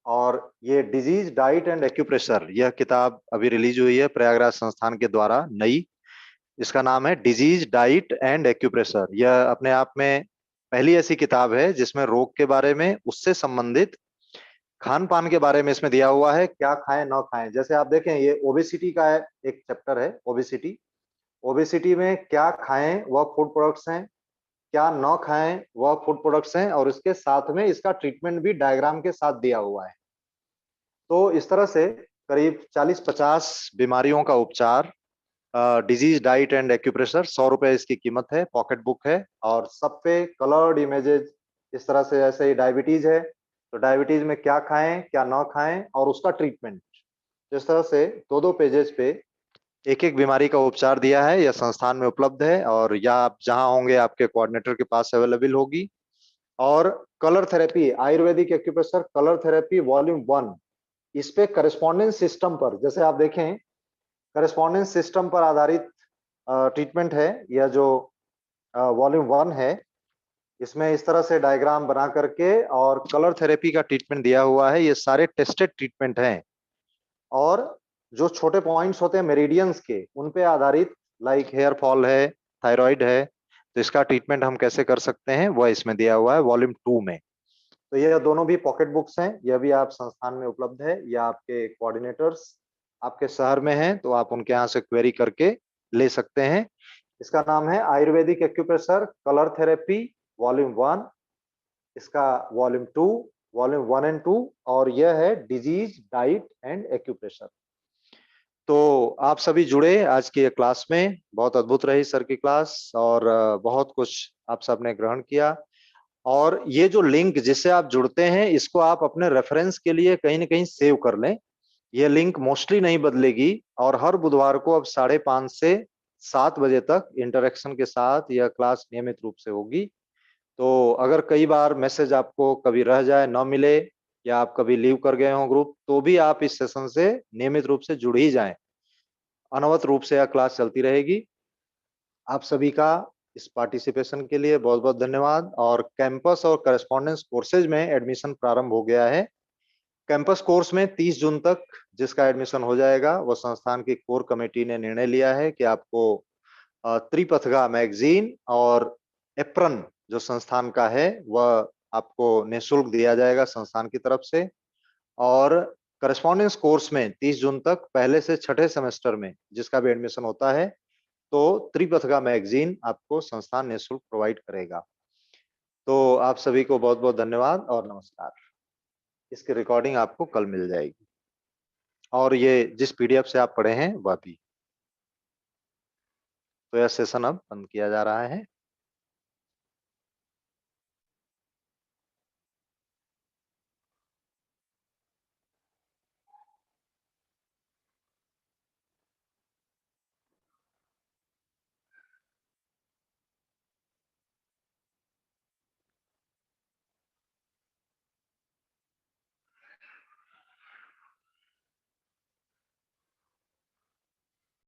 और ये डिजीज डाइट एंड एक्यूप्रेशर, यह किताब अभी रिलीज हुई है प्रयागराज संस्थान के द्वारा नई। इसका नाम है डिजीज डाइट एंड एक्यूप्रेशर। यह अपने आप में पहली ऐसी किताब है जिसमें रोग के बारे में, उससे संबंधित खान पान के बारे में इसमें दिया हुआ है, क्या खाएं ना खाएं। जैसे आप देखें, ये ओबेसिटी का एक चैप्टर है, ओबेसिटी में क्या खाएं वह फूड प्रोडक्ट्स हैं, क्या न खाएं वह फूड प्रोडक्ट्स हैं, और इसके साथ में इसका ट्रीटमेंट भी डायग्राम के साथ दिया हुआ है। तो इस तरह से करीब 40-50 बीमारियों का उपचार, डिजीज डाइट एंड एक्यूप्रेशर, 100 रुपए इसकी कीमत है, पॉकेट बुक है, और सब पे कलर्ड इमेजेस इस तरह से। जैसे ही डायबिटीज है तो डायबिटीज में क्या खाएं क्या ना खाएं और उसका ट्रीटमेंट, जिस तरह से 2-2 पेजेस पे एक एक बीमारी का उपचार दिया है। यह संस्थान में उपलब्ध है, और या आप जहां होंगे आपके कोऑर्डिनेटर के पास अवेलेबल होगी। और colour therapy, Ayurvedic acupressure colour therapy volume 1, इस पे करस्पॉन्डेंस सिस्टम पर, जैसे आप देखें करस्पॉन्डेंस सिस्टम पर आधारित ट्रीटमेंट है। यह जो वॉल्यूम 1 है, इसमें इस तरह से डायग्राम बना करके और कलर थेरेपी का ट्रीटमेंट दिया हुआ है। ये सारे टेस्टेड ट्रीटमेंट हैं, और जो छोटे पॉइंट्स होते हैं मेरिडियंस के, उन पे आधारित, लाइक हेयर फॉल है, थायराइड है, तो इसका ट्रीटमेंट हम कैसे कर सकते हैं वह इसमें दिया हुआ है वॉल्यूम 2 में। तो ये दोनों भी पॉकेट बुक्स हैं, यह भी आप संस्थान में उपलब्ध है, या आपके कोऑर्डिनेटर्स आपके शहर में हैं तो आप उनके यहाँ से क्वेरी करके ले सकते हैं। इसका नाम है Ayurvedic acupressure colour therapy volume 1, इसका वॉल्यूम 2, वॉल्यूम 1 एंड 2, और यह है डिजीज डाइट एंड एक्यूप्रेशर। तो आप सभी जुड़े आज की क्लास में, बहुत अद्भुत रही सर की क्लास, और बहुत कुछ आप सबने ग्रहण किया। और ये जो लिंक जिससे आप जुड़ते हैं, इसको आप अपने रेफरेंस के लिए कहीं ना कहीं सेव कर लें। ये लिंक मोस्टली नहीं बदलेगी, और हर बुधवार को अब 5:30 से 7 बजे तक इंटरेक्शन के साथ यह क्लास नियमित रूप से होगी। तो अगर कई बार मैसेज आपको कभी रह जाए, ना मिले, या आप कभी लीव कर गए हो ग्रुप, तो भी आप इस सेशन से नियमित रूप से जुड़ ही जाएं। अनवरत रूप से यह क्लास चलती रहेगी। आप सभी का इस पार्टिसिपेशन के लिए बहुत बहुत धन्यवाद। और कैंपस और करस्पॉन्डेंस कोर्सेज में एडमिशन प्रारंभ हो गया है। कैंपस कोर्स में 30 जून तक जिसका एडमिशन हो जाएगा, वो संस्थान की कोर कमेटी ने निर्णय लिया है कि आपको त्रिपथगा मैगजीन और एप्रन जो संस्थान का है वह आपको निःशुल्क दिया जाएगा संस्थान की तरफ से। और करस्पॉन्डेंस कोर्स में 30 जून तक पहले से 6ठे सेमेस्टर में जिसका भी एडमिशन होता है, तो त्रिपथगा मैगजीन आपको संस्थान निःशुल्क प्रोवाइड करेगा। तो आप सभी को बहुत बहुत धन्यवाद और नमस्कार। इसकी रिकॉर्डिंग आपको कल मिल जाएगी, और ये जिस पीडीएफ से आप पढ़े हैं वह भी। तो यह सेशन अब बंद किया जा रहा है।